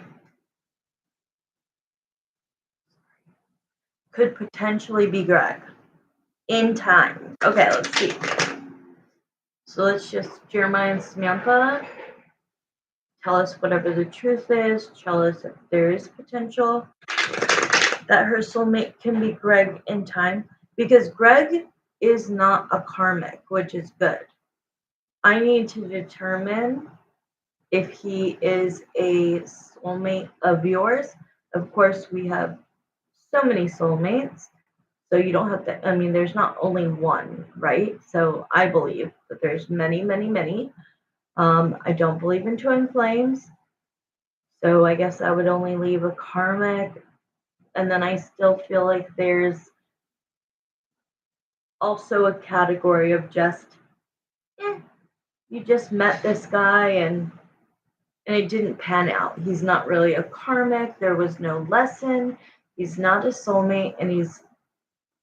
be Greg in time? Okay, let's see. So let's just, Jeremiah and Samantha, tell us whatever the truth is. Tell us if there is potential that her soulmate can be Greg in time, because Greg is not a karmic, which is good. I need to determine if he is a soulmate of yours, Of course, we have so many soulmates. So you don't have to, I mean, there's not only one, right? So I believe that there's many, many, many. I don't believe in twin flames. So I guess I would only leave a karmic. And then I still feel like there's also a category of just, you just met this guy and it didn't pan out. He's not really a karmic. There was no lesson. He's not a soulmate, and he's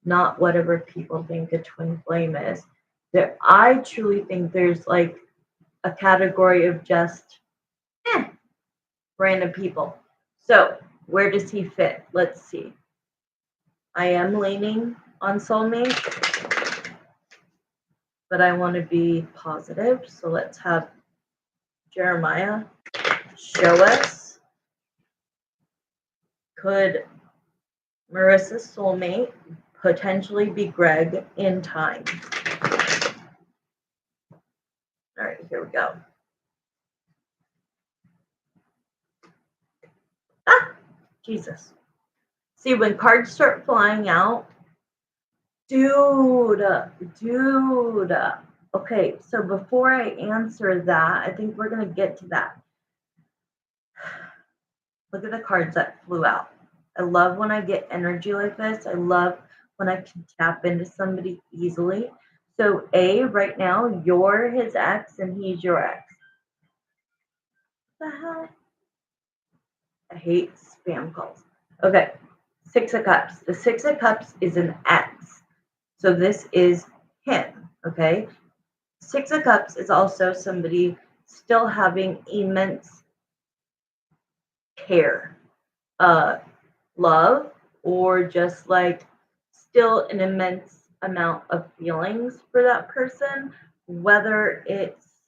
not whatever people think a twin flame is. There, I truly think there's like a category of just random people. So where does he fit? Let's see. I am leaning on soulmate, but I want to be positive. So let's have Jeremiah show us. Could Marissa's soulmate potentially be Greg in time? All right, here we go. Ah, Jesus. See, when cards start flying out, dude. Okay, so before I answer that, I think we're going to get to that. Look at the cards that flew out. I love when I get energy like this. I love when I can tap into somebody easily. So A, right now, you're his ex and he's your ex. What the hell? I hate spam calls. Okay, Six of Cups. The Six of Cups is an ex. So this is him, okay? Six of Cups is also somebody still having immense care, love, or just like still an immense amount of feelings for that person, whether it's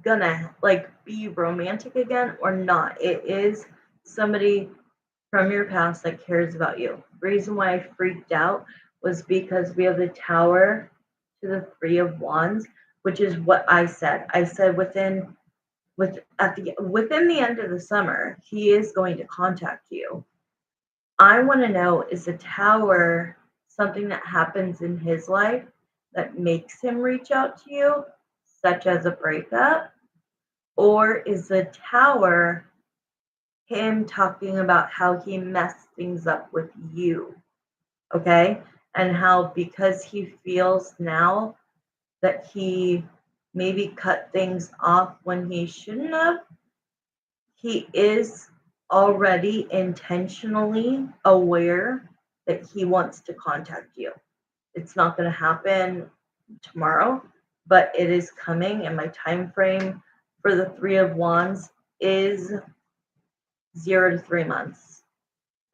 gonna like be romantic again or not. It is somebody from your past that cares about you. The reason why I freaked out was because we have the Tower to the Three of Wands, which is what I said. I said within the end of the summer, he is going to contact you. I want to know, is the Tower something that happens in his life that makes him reach out to you, such as a breakup? Or is the Tower him talking about how he messed things up with you? Okay? And how because he feels now that he maybe cut things off when he shouldn't have, he is already intentionally aware that he wants to contact you. It's not going to happen tomorrow, but it is coming, and my time frame for the Three of Wands is 0 to 3 months.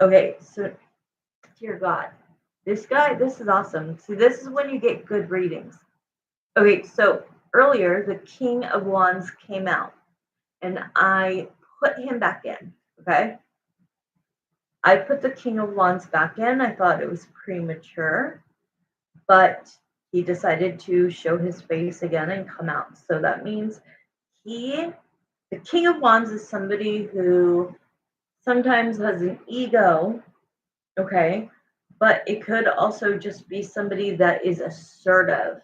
Okay, so dear God, this guy, this is awesome. See, this is when you get good readings. Okay, so earlier the King of Wands came out, and I put him back in. Okay, I put the King of Wands back in. I thought it was premature, but he decided to show his face again and come out. So that means the King of Wands is somebody who sometimes has an ego, okay, but it could also just be somebody that is assertive,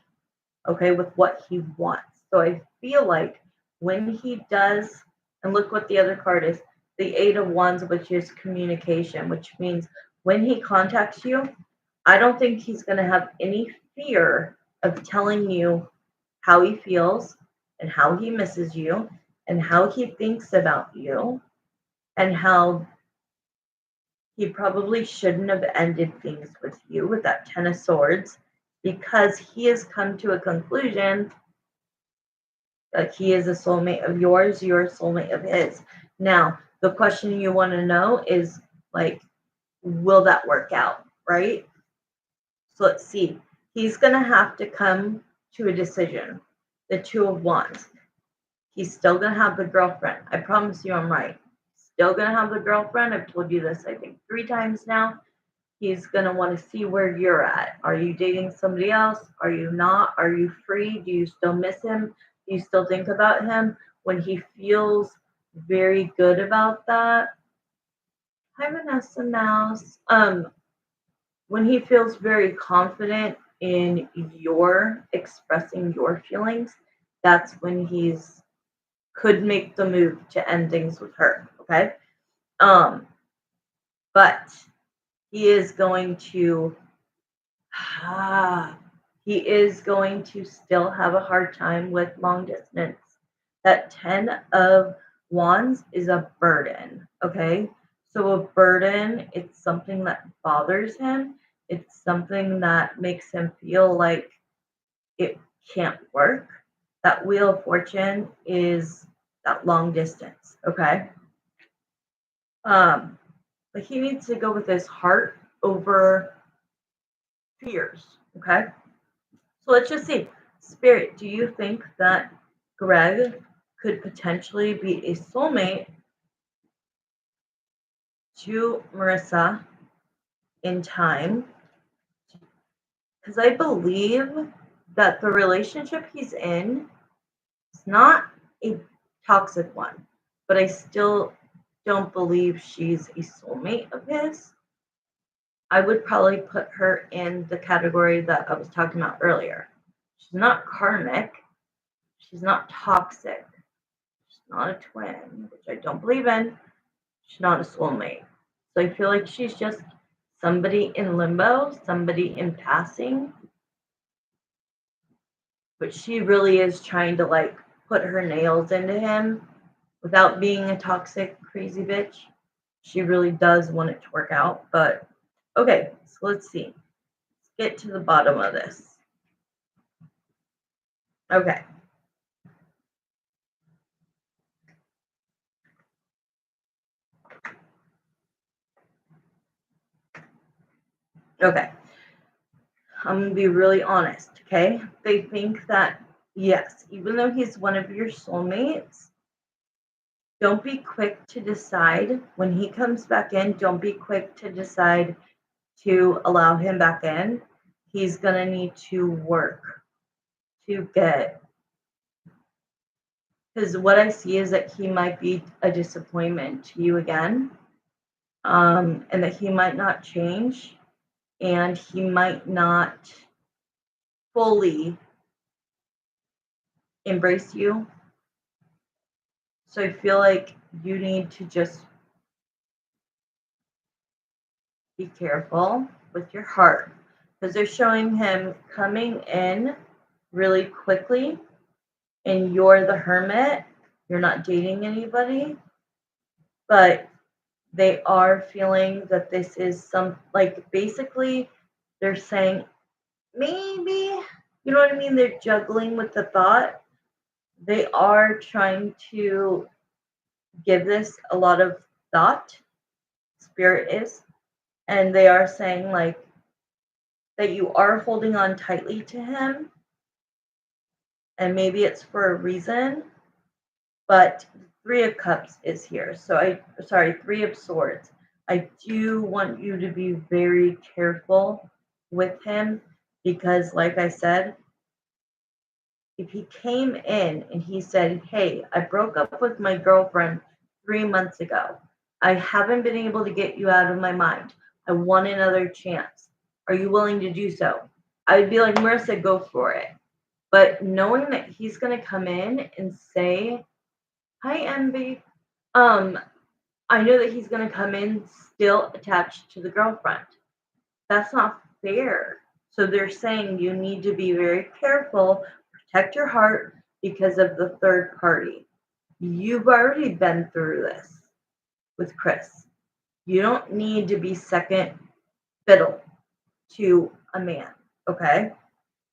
okay, with what he wants. So I feel like when he does, and look what the other card is, the Eight of Wands, which is communication, which means when he contacts you, I don't think he's going to have any fear of telling you how he feels and how he misses you and how he thinks about you and how he probably shouldn't have ended things with you with that Ten of Swords, because he has come to a conclusion that he is a soulmate of yours, you're a soulmate of his. Now, the question you want to know is like, will that work out, right? So let's see. He's going to have to come to a decision. The Two of Wands. He's still going to have the girlfriend. I promise you I'm right. Still going to have the girlfriend. I've told you this, I think, 3 times now. He's going to want to see where you're at. Are you dating somebody else? Are you not? Are you free? Do you still miss him? Do you still think about him? When he feels very good about that. Hi, Vanessa Mouse. When he feels very confident in your expressing your feelings, that's when he's could make the move to end things with her. Okay. Um, but he is going to he is going to still have a hard time with long distance. That 10 of wands is a burden, okay? So a burden, it's something that bothers him. It's something that makes him feel like it can't work. That wheel of fortune is that long distance, okay? But he needs to go with his heart over fears, okay? So let's just see. Spirit, do you think that Greg could potentially be a soulmate to Marissa in time? Because I believe that the relationship he's in is not a toxic one, but I still don't believe she's a soulmate of his. I would probably put her in the category that I was talking about earlier. She's not karmic. She's not toxic. She's not a twin, which I don't believe in. She's not a soulmate. So I feel like she's just somebody in limbo, somebody in passing. But she really is trying to like put her nails into him without being a toxic, crazy bitch. She really does want it to work out. But okay, so let's see. Let's get to the bottom of this. Okay. Okay. I'm going to be really honest, okay? They think that, yes, even though he's one of your soulmates, don't be quick to decide when he comes back in. Don't be quick to decide to allow him back in. He's going to need to work to get, because what I see is that he might be a disappointment to you again, and that he might not change, and he might not fully embrace you. So I feel like you need to just be careful with your heart, because they're showing him coming in really quickly, and you're the hermit. You're not dating anybody, but they are feeling that this is some, like, basically they're saying maybe, you know what I mean? They're juggling with the thought. They are trying to give this a lot of thought. Spirit is. And they are saying like that you are holding on tightly to him, and maybe it's for a reason, but Three of Cups is here. So Three of Swords. I do want you to be very careful with him, because like I said, if he came in and he said, hey, I broke up with my girlfriend 3 months ago. I haven't been able to get you out of my mind. I want another chance. Are you willing to do so? I would be like, Marissa, go for it. But knowing that he's going to come in and say, hi, Envy. I know that he's going to come in still attached to the girlfriend. That's not fair. So they're saying you need to be very careful, protect your heart because of the third party. You've already been through this with Chris. You don't need to be second fiddle to a man, okay?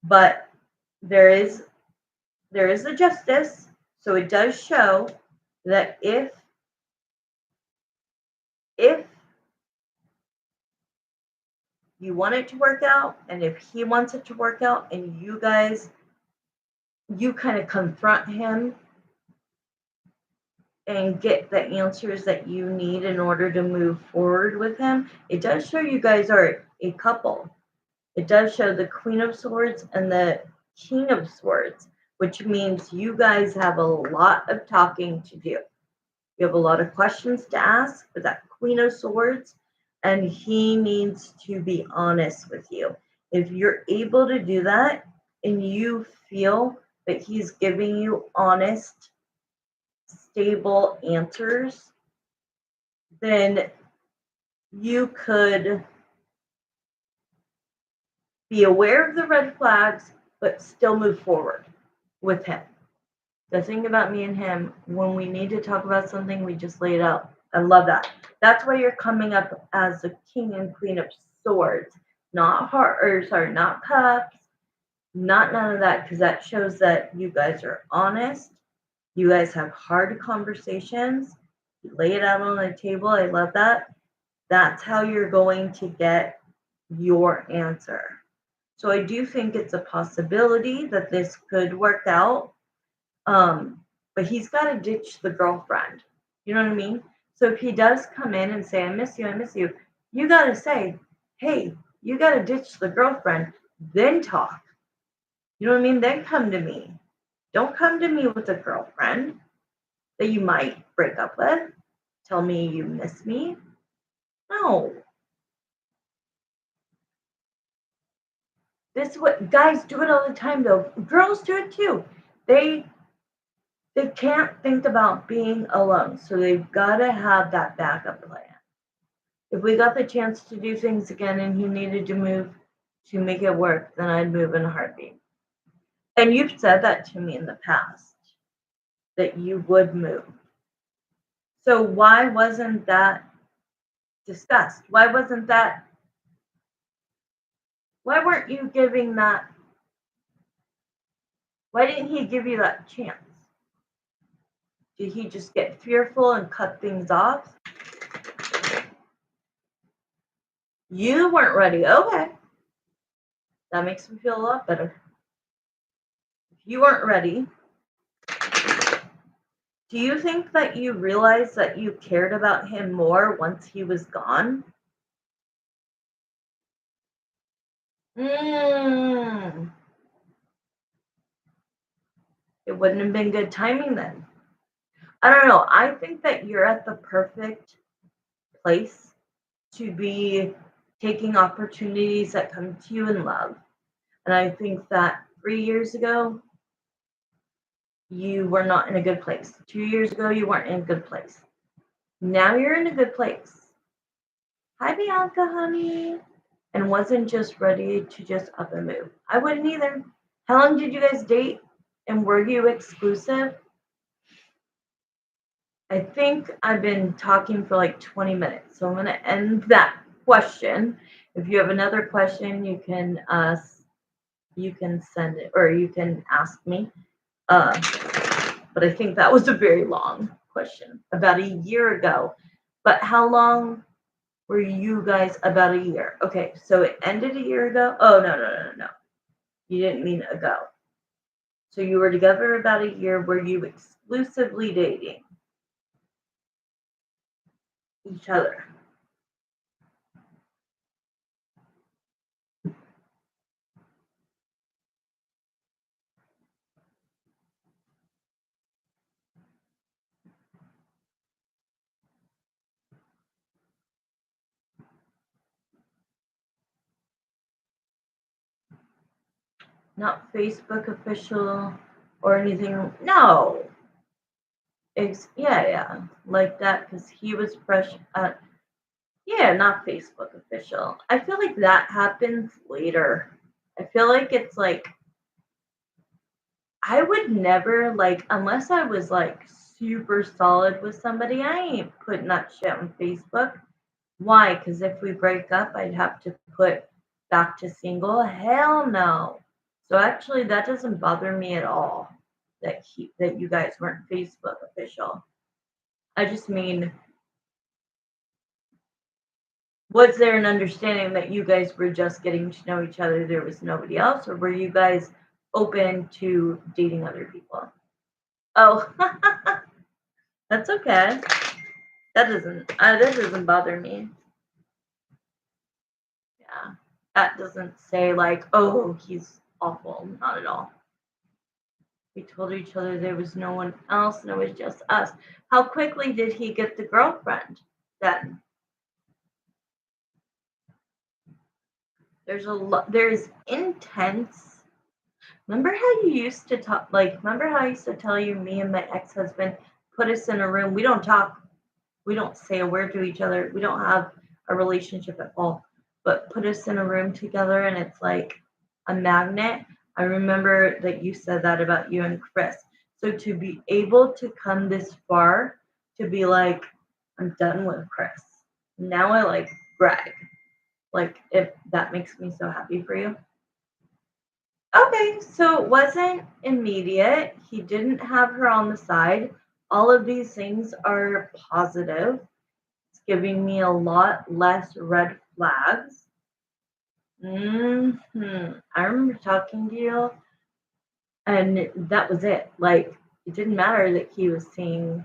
But there is a justice, so it does show that if you want it to work out, and if he wants it to work out, and you kind of confront him and get the answers that you need in order to move forward with him, it does show you guys are a couple. It does show the Queen of Swords and the King of Swords, which means you guys have a lot of talking to do. You have a lot of questions to ask with that Queen of Swords, and he needs to be honest with you. If you're able to do that and you feel that he's giving you honest, stable answers, then you could be aware of the red flags, but still move forward with him. The thing about me and him, when we need to talk about something, we just lay it out. I love that. That's why you're coming up as the King and Queen of Swords, not heart, or sorry, not cups, not none of that, because that shows that you guys are honest. You guys have hard conversations. You lay it out on the table. I love that. That's how you're going to get your answer. So I do think it's a possibility that this could work out. But he's got to ditch the girlfriend. You know what I mean? So if he does come in and say, I miss you, you got to say, hey, you got to ditch the girlfriend, then talk. You know what I mean? Then come to me. Don't come to me with a girlfriend that you might break up with. Tell me you miss me. No. This is what guys do it all the time though. Girls do it too. They can't think about being alone, so they've got to have that backup plan. If we got the chance to do things again and he needed to move to make it work, then I'd move in a heartbeat. And you've said that to me in the past, that you would move. So why wasn't that discussed? Why weren't you giving that? Why didn't he give you that chance? Did he just get fearful and cut things off? You weren't ready. Okay. That makes me feel a lot better. If you weren't ready, do you think that you realized that you cared about him more once he was gone? It wouldn't have been good timing then. I don't know. I think that you're at the perfect place to be taking opportunities that come to you in love. And I think that 3 years ago, you were not in a good place. 2 years ago, you weren't in a good place. Now you're in a good place. Hi, Bianca, honey. And wasn't just ready to just up and move. I wouldn't either. How long did you guys date? And were you exclusive? I think I've been talking for like 20 minutes. So I'm going to end that question. If you have another question, you can send it or you can ask me. But I think that was a very long question. About a year ago. But how long were you guys? About a year. Okay, so it ended a year ago. Oh, no. You didn't mean ago. So you were together about a year. Were you exclusively dating each other? Not Facebook official or anything. No. Yeah, like that because he was fresh. Yeah, not Facebook official. I feel like that happens later. I feel like it's like I would never like unless I was like super solid with somebody. I ain't putting that shit on Facebook. Why? Because if we break up, I'd have to put back to single. Hell no. So actually, that doesn't bother me at all that you guys weren't Facebook official. I just mean, was there an understanding that you guys were just getting to know each other? There was nobody else, or were you guys open to dating other people? Oh, that's okay. That doesn't bother me. Yeah, that doesn't say like, oh, he's awful. Not at all. We told each other there was no one else and it was just us. How quickly did he get the girlfriend then? There's intense. Remember how you used to talk, like, remember how I used to tell you, me and my ex-husband put us in a room. We don't talk. We don't say a word to each other. We don't have a relationship at all. But put us in a room together and it's like a magnet. I remember that you said that about you and Chris. So to be able to come this far, to be like, I'm done with Chris. Now I like Greg. Like, if that makes me so happy for you. Okay, so it wasn't immediate. He didn't have her on the side. All of these things are positive. It's giving me a lot less red flags. I remember talking to you, and that was it. Like, it didn't matter that he was seeing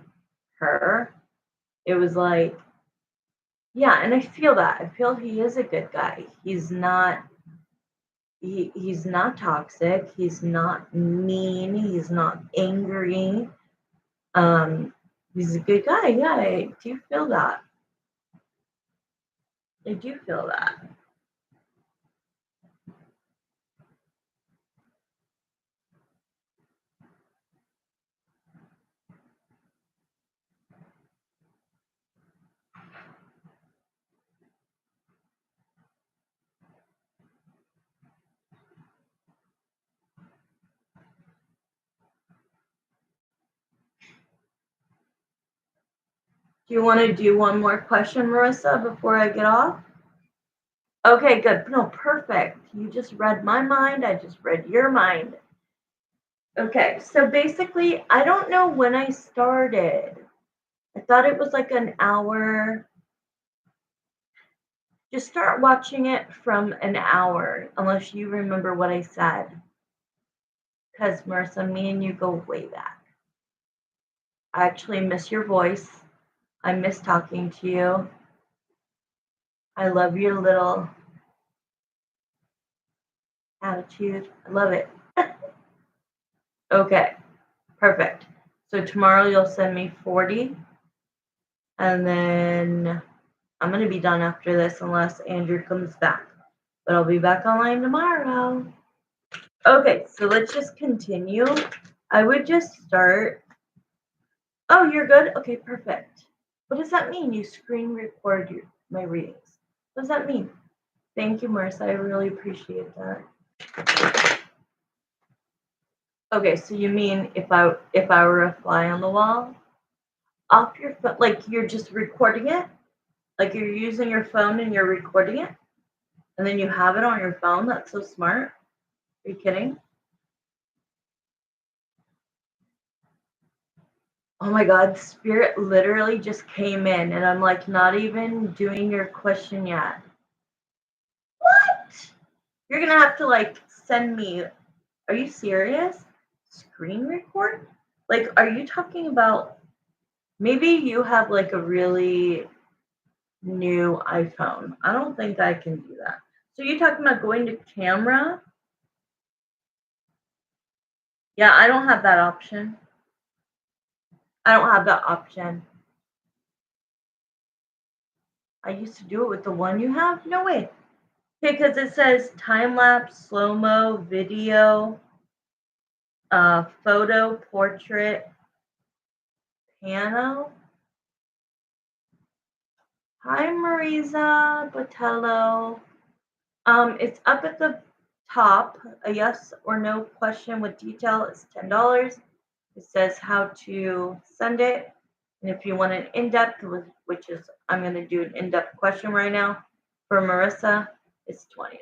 her. It was like, yeah, and I feel that. I feel he is a good guy. He's not toxic. He's not mean. He's not angry. Um, he's a good guy. Yeah, I do feel that. I do feel that. Do you want to do one more question, Marissa, before I get off? Okay, good. No, perfect. You just read my mind. I just read your mind. Okay, so basically, I don't know when I started. I thought it was like an hour. Just start watching it from an hour, unless you remember what I said. Because, Marissa, me and you go way back. I actually miss your voice. I miss talking to you. I love your little attitude. I love it. Okay, perfect. So tomorrow you'll send me 40, and then I'm going to be done after this unless Andrew comes back. But I'll be back online tomorrow. Okay, so let's just continue. I would just start. Oh, you're good? Okay, perfect. What does that mean? You screen record my readings. What does that mean? Thank you, Marissa. I really appreciate that. Okay, so you mean if I were a fly on the wall, off your phone, like you're just recording it, like you're using your phone and you're recording it, and then you have it on your phone. That's so smart. Are you kidding? Oh my God, Spirit literally just came in, and I'm like not even doing your question yet. What? You're gonna have to like send me. Are you serious? Screen record? Like, are you talking about? Maybe you have like a really new iPhone. I don't think I can do that. So you're talking about going to camera? Yeah, I don't have that option. I don't have that option. I used to do it with the one you have. No way. Because it says time lapse, slow mo, video, photo, portrait, piano. Hi, Marisa Botello. It's up at the top. A yes or no question with detail is $10. It says how to send it. And if you want an in-depth, which is, I'm going to do an in-depth question right now for Marissa, it's $20.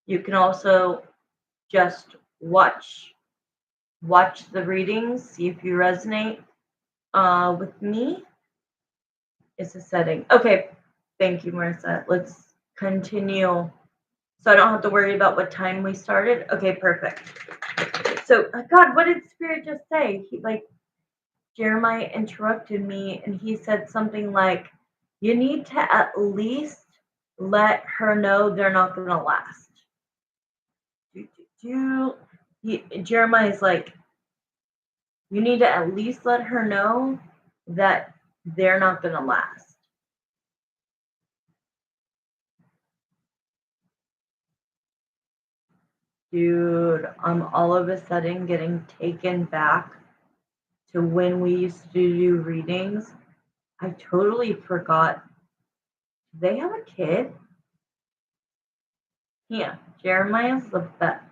You can also just watch the readings, see if you resonate with me. It's a setting. Okay, thank you, Marissa. Let's continue. So I don't have to worry about what time we started. Okay, perfect. So, God, what did Spirit just say? Jeremiah interrupted me and he said something like, you need to at least let her know they're not going to last. Jeremiah's like, You need to at least let her know that they're not going to last. Dude, I'm all of a sudden getting taken back to when we used to do readings. I totally forgot. Do they have a kid? Yeah, Jeremiah's the best.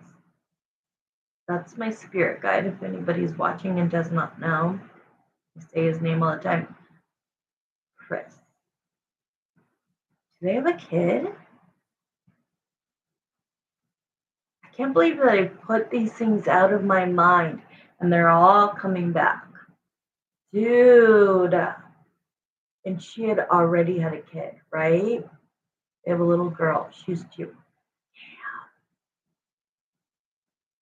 That's my spirit guide. If anybody's watching and does not know, I say his name all the time. Chris. Do they have a kid? I can't believe that I put these things out of my mind and they're all coming back. Dude. And she had already had a kid, right? They have a little girl. She's 2.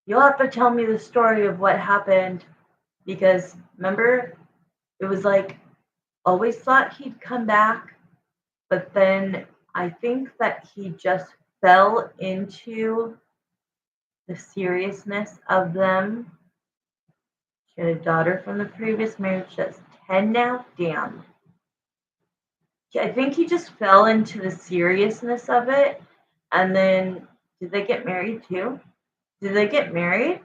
You'll have to tell me the story of what happened because remember, it was like always thought he'd come back, but then I think that he just fell into the seriousness of them. She had a daughter from the previous marriage that's 10 now. Damn. I think he just fell into the seriousness of it. And then, did they get married too? Did they get married?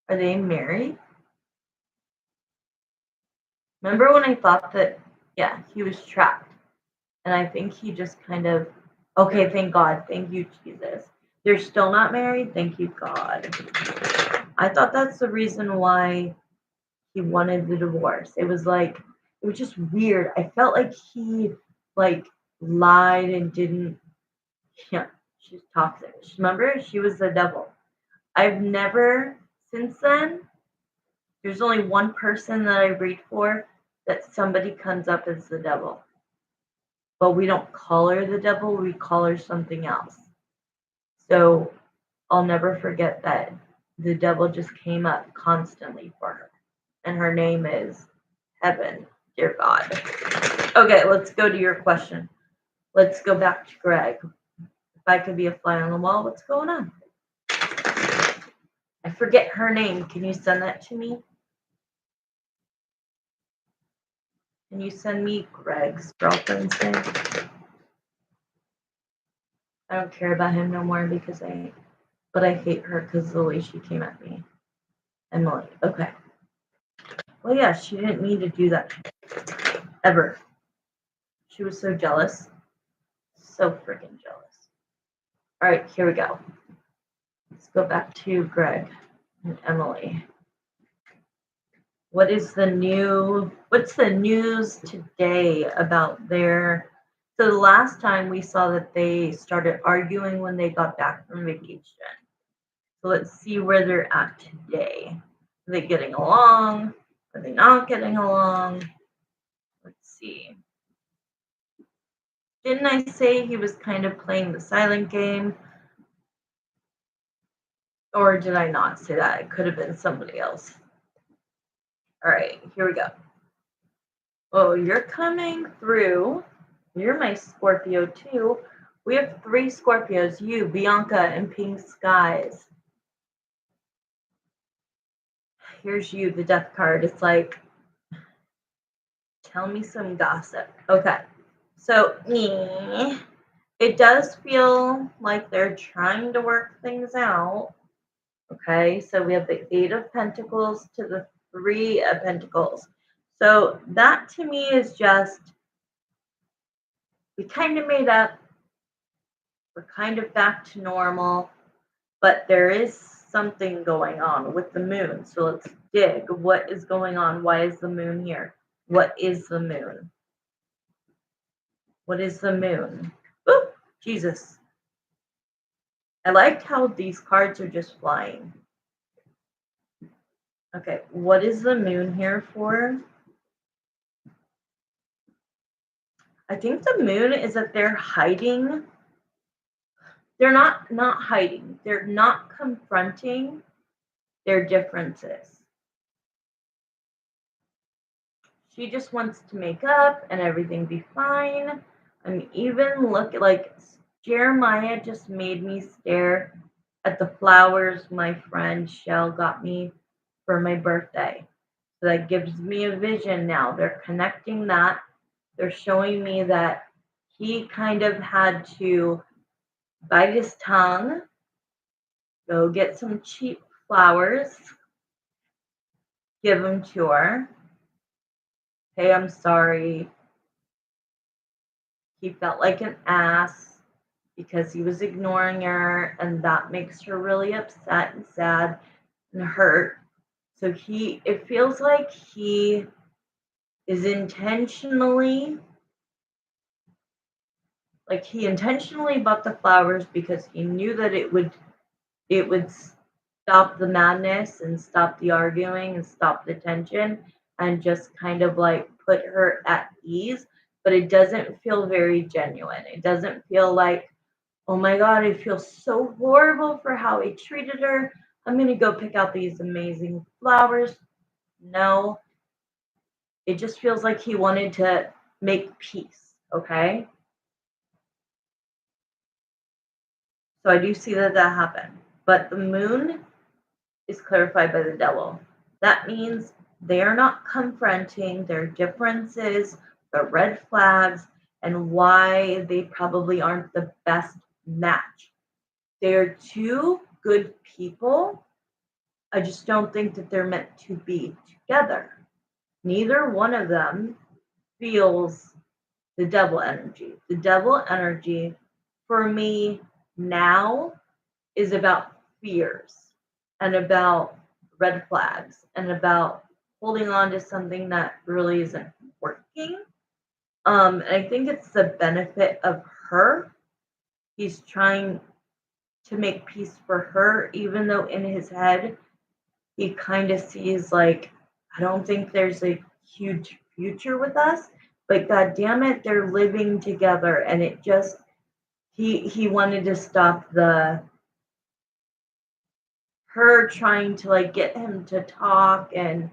Are they married? Remember when I thought that, yeah, he was trapped. And I think he just kind of, okay, thank God. Thank you, Jesus. They're still not married? Thank you, God. I thought that's the reason why he wanted the divorce. It was just weird. I felt like he, like, lied and didn't, yeah, she's toxic. Remember? She was the devil. I've never, since then, there's only one person that I read for that somebody comes up as the devil. But we don't call her the devil, we call her something else. So I'll never forget that the devil just came up constantly for her. And her name is Heaven, dear God. Okay, let's go to your question. Let's go back to Greg. If I could be a fly on the wall, what's going on? I forget her name. Can you send that to me? Can you send me Greg's girlfriend's name? I don't care about him no more but I hate her because of the way she came at me. Emily. Okay. Well, yeah, she didn't mean to do that ever. She was so jealous. So freaking jealous. All right, here we go. Let's go back to Greg and Emily. What's the news today about their, so the last time we saw that they started arguing when they got back from vacation. So let's see where they're at today. Are they getting along? Are they not getting along? Let's see. Didn't I say he was kind of playing the silent game? Or did I not say that? It could have been somebody else. All right, here we go. Oh, you're coming through. You're my Scorpio too. We have 3 Scorpios, you, Bianca, and Pink Skies. Here's you, the death card. It's like, tell me some gossip. Okay, so it does feel like they're trying to work things out. Okay, so we have the 8 of Pentacles to the 3 of Pentacles. So that to me is just, we kind of made up. We're kind of back to normal, but there is something going on with the moon. So let's dig. What is going on? Why is the moon here? What is the moon? What is the moon? Oh, Jesus. I liked how these cards are just flying. Okay, what is the moon here for? I think the moon is that they're hiding. They're not hiding. They're not confronting their differences. She just wants to make up and everything be fine. I'm even like Jeremiah just made me stare at the flowers my friend Shell got me for my birthday. So that gives me a vision now. They're connecting that. They're showing me that he kind of had to bite his tongue, go get some cheap flowers, give them to her. Hey, I'm sorry. He felt like an ass because he was ignoring her, and that makes her really upset and sad and hurt. So it feels like he is intentionally, like he intentionally bought the flowers because he knew that it would stop the madness and stop the arguing and stop the tension and just kind of like put her at ease. But it doesn't feel very genuine. It doesn't feel like, oh my God, I feel so horrible for how I treated her. I'm going to go pick out these amazing flowers. No, it just feels like he wanted to make peace. Okay. So I do see that happened. But the moon is clarified by the devil. That means they are not confronting their differences, the red flags, and why they probably aren't the best match. They're two good people. I just don't think that they're meant to be together. Neither one of them feels the devil energy. The devil energy for me now is about fears and about red flags and about holding on to something that really isn't working. And I think it's the benefit of her. He's trying to make peace for her, even though in his head he kind of sees like, I don't think there's a huge future with us, but god damn it, they're living together. And it just he wanted to stop her trying to like get him to talk, and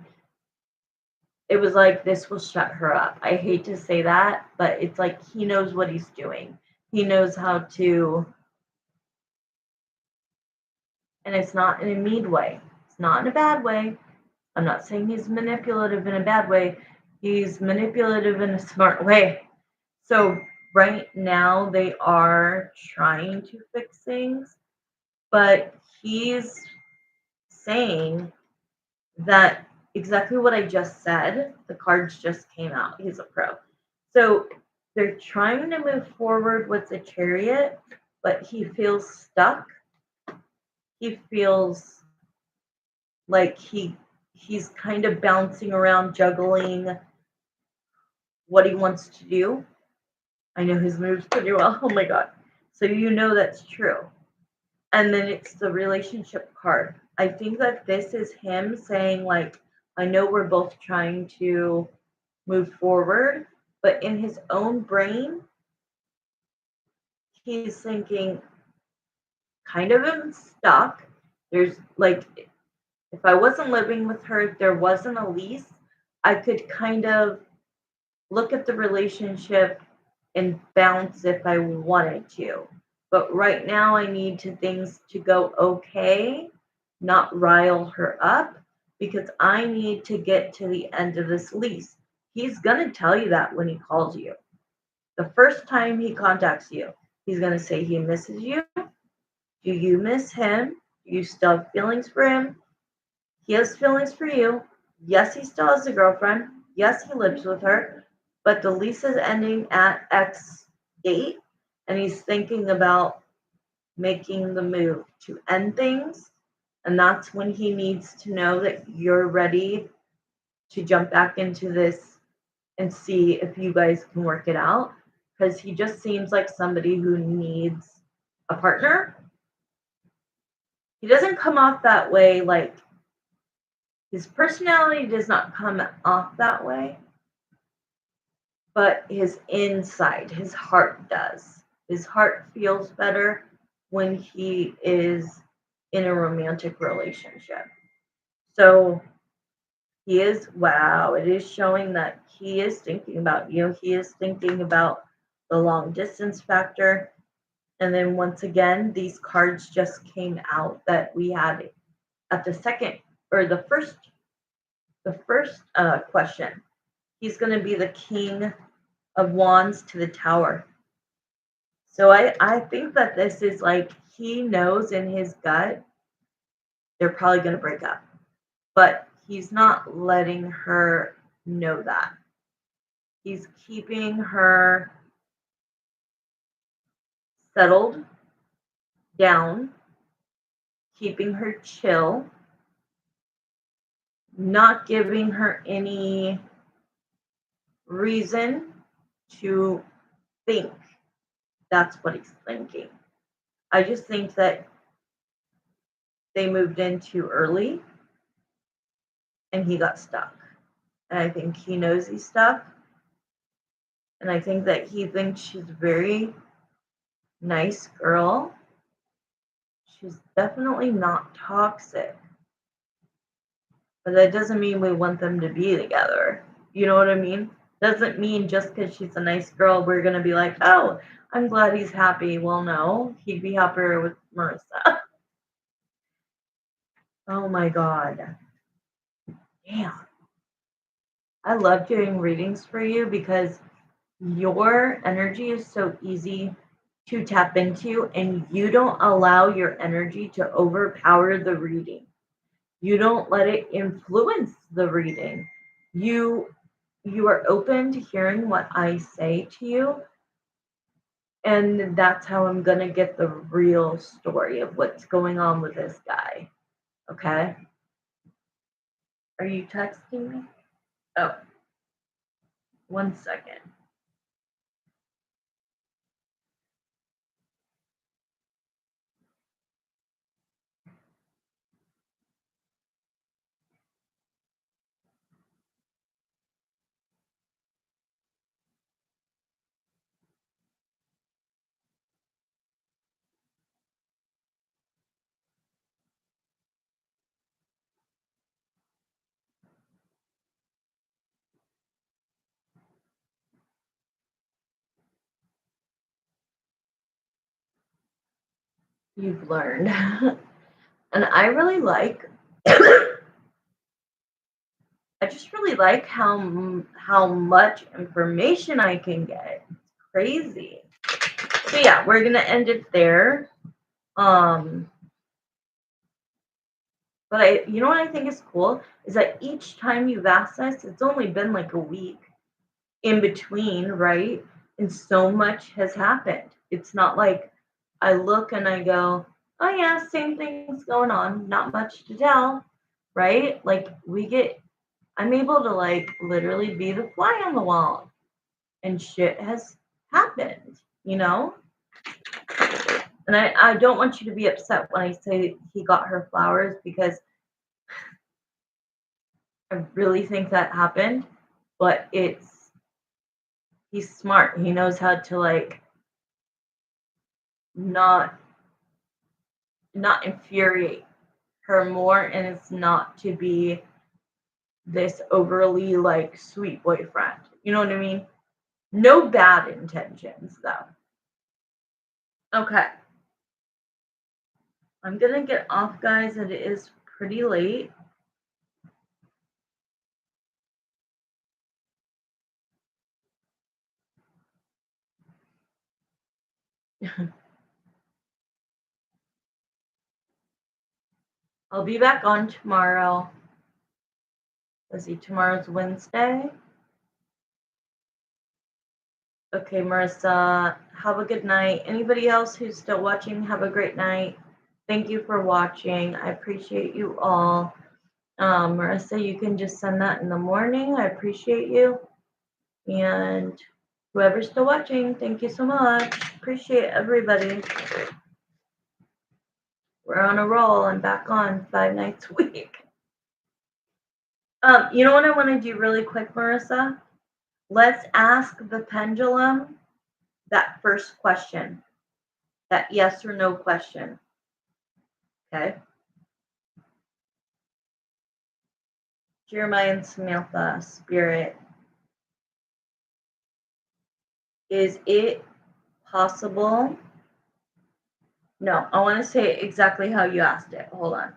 it was like this will shut her up. I hate to say that, but it's like he knows what he's doing. He knows how to, and it's not in a mean way. It's not in a bad way. I'm not saying he's manipulative in a bad way. He's manipulative in a smart way. So right now they are trying to fix things, but he's saying that exactly what I just said. The cards just came out. He's a pro. So they're trying to move forward with the Chariot, but he feels stuck. He feels like he's kind of bouncing around, juggling what he wants to do. I know his moves pretty well. Oh my God. So you know that's true. And then it's the relationship card. I think that this is him saying, like, I know we're both trying to move forward, but in his own brain, he's thinking, kind of am stuck. There's like, if I wasn't living with her, if there wasn't a lease, I could kind of look at the relationship and bounce if I wanted to. But right now, I need things to go okay, not rile her up, because I need to get to the end of this lease. He's going to tell you that when he calls you. The first time he contacts you, he's going to say he misses you. Do you miss him? Do you still have feelings for him? He has feelings for you. Yes, he still has a girlfriend. Yes, he lives with her. But the lease is ending at X date, and he's thinking about making the move to end things. And that's when he needs to know that you're ready to jump back into this and see if you guys can work it out. Because he just seems like somebody who needs a partner. He doesn't come off that way, like his personality does not come off that way, but his inside, his heart does. His heart feels better when he is in a romantic relationship. So he is, wow, it is showing that he is thinking about you. He is thinking about the long distance factor. And then once again, these cards just came out that we had at the second or the first question, he's going to be the King of Wands to the Tower. So I think that this is like he knows in his gut they're probably going to break up, but he's not letting her know that. He's keeping her settled down, keeping her chill, not giving her any reason to think that's what he's thinking. I just think that they moved in too early and he got stuck. And I think he knows he's stuck. And I think that he thinks she's a very nice girl. She's definitely not toxic. But that doesn't mean we want them to be together. You know what I mean? Doesn't mean just because she's a nice girl, we're going to be like, oh, I'm glad he's happy. Well, no, he'd be happier with Marissa. Oh my God. Damn. I love doing readings for you because your energy is so easy to tap into, and you don't allow your energy to overpower the reading. You don't let it influence the reading. You are open to hearing what I say to you, and that's how I'm going to get the real story of what's going on with this guy. Okay? Are you texting me? Oh, 1 second. You've learned. And I really like I just really like how much information I can get. It's crazy. So yeah, we're gonna end it there. Um, but you know what I think is cool is that each time you've asked us, it's only been like a week in between, right? And so much has happened. It's not like I look and I go, oh yeah, same thing's going on, not much to tell, right? Like I'm able to like literally be the fly on the wall, and shit has happened, you know? And I don't want you to be upset when I say he got her flowers because I really think that happened, but he's smart. He knows how to like not infuriate her more, and it's not to be this overly like sweet boyfriend. You know what I mean? No bad intentions though. Okay. I'm gonna get off, guys. It is pretty late. I'll be back on tomorrow. Let's see, tomorrow's Wednesday. Okay, Marissa, have a good night. Anybody else who's still watching, have a great night. Thank you for watching. I appreciate you all. Marissa, you can just send that in the morning. I appreciate you. And whoever's still watching, thank you so much. Appreciate everybody. We're on a roll. I'm back on 5 nights a week. You know what I want to do really quick, Marissa? Let's ask the pendulum that first question, that yes or no question. Okay. Jeremiah and Samantha, Spirit. Is it possible? No, I want to say exactly how you asked it. Hold on.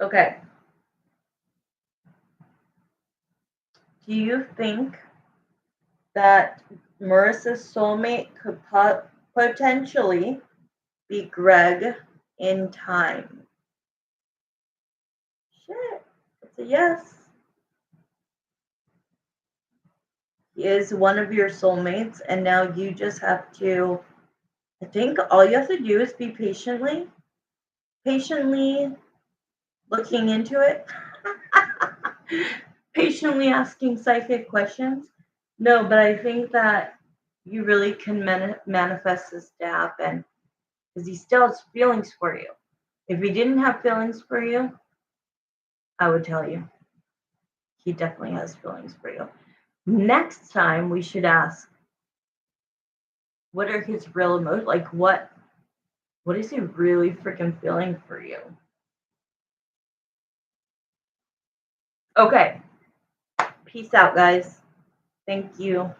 Okay. Do you think that Marissa's soulmate could potentially be Greg in time? Shit. It's a yes. He is one of your soulmates, and now you just have to, I think all you have to do is be patiently looking into it, patiently asking psychic questions. No, but I think that you really can manifest this to happen because he still has feelings for you. If he didn't have feelings for you, I would tell you. He definitely has feelings for you. Next time we should ask, what are his real emotions? Like what is he really freaking feeling for you? Okay. Peace out, guys. Thank you.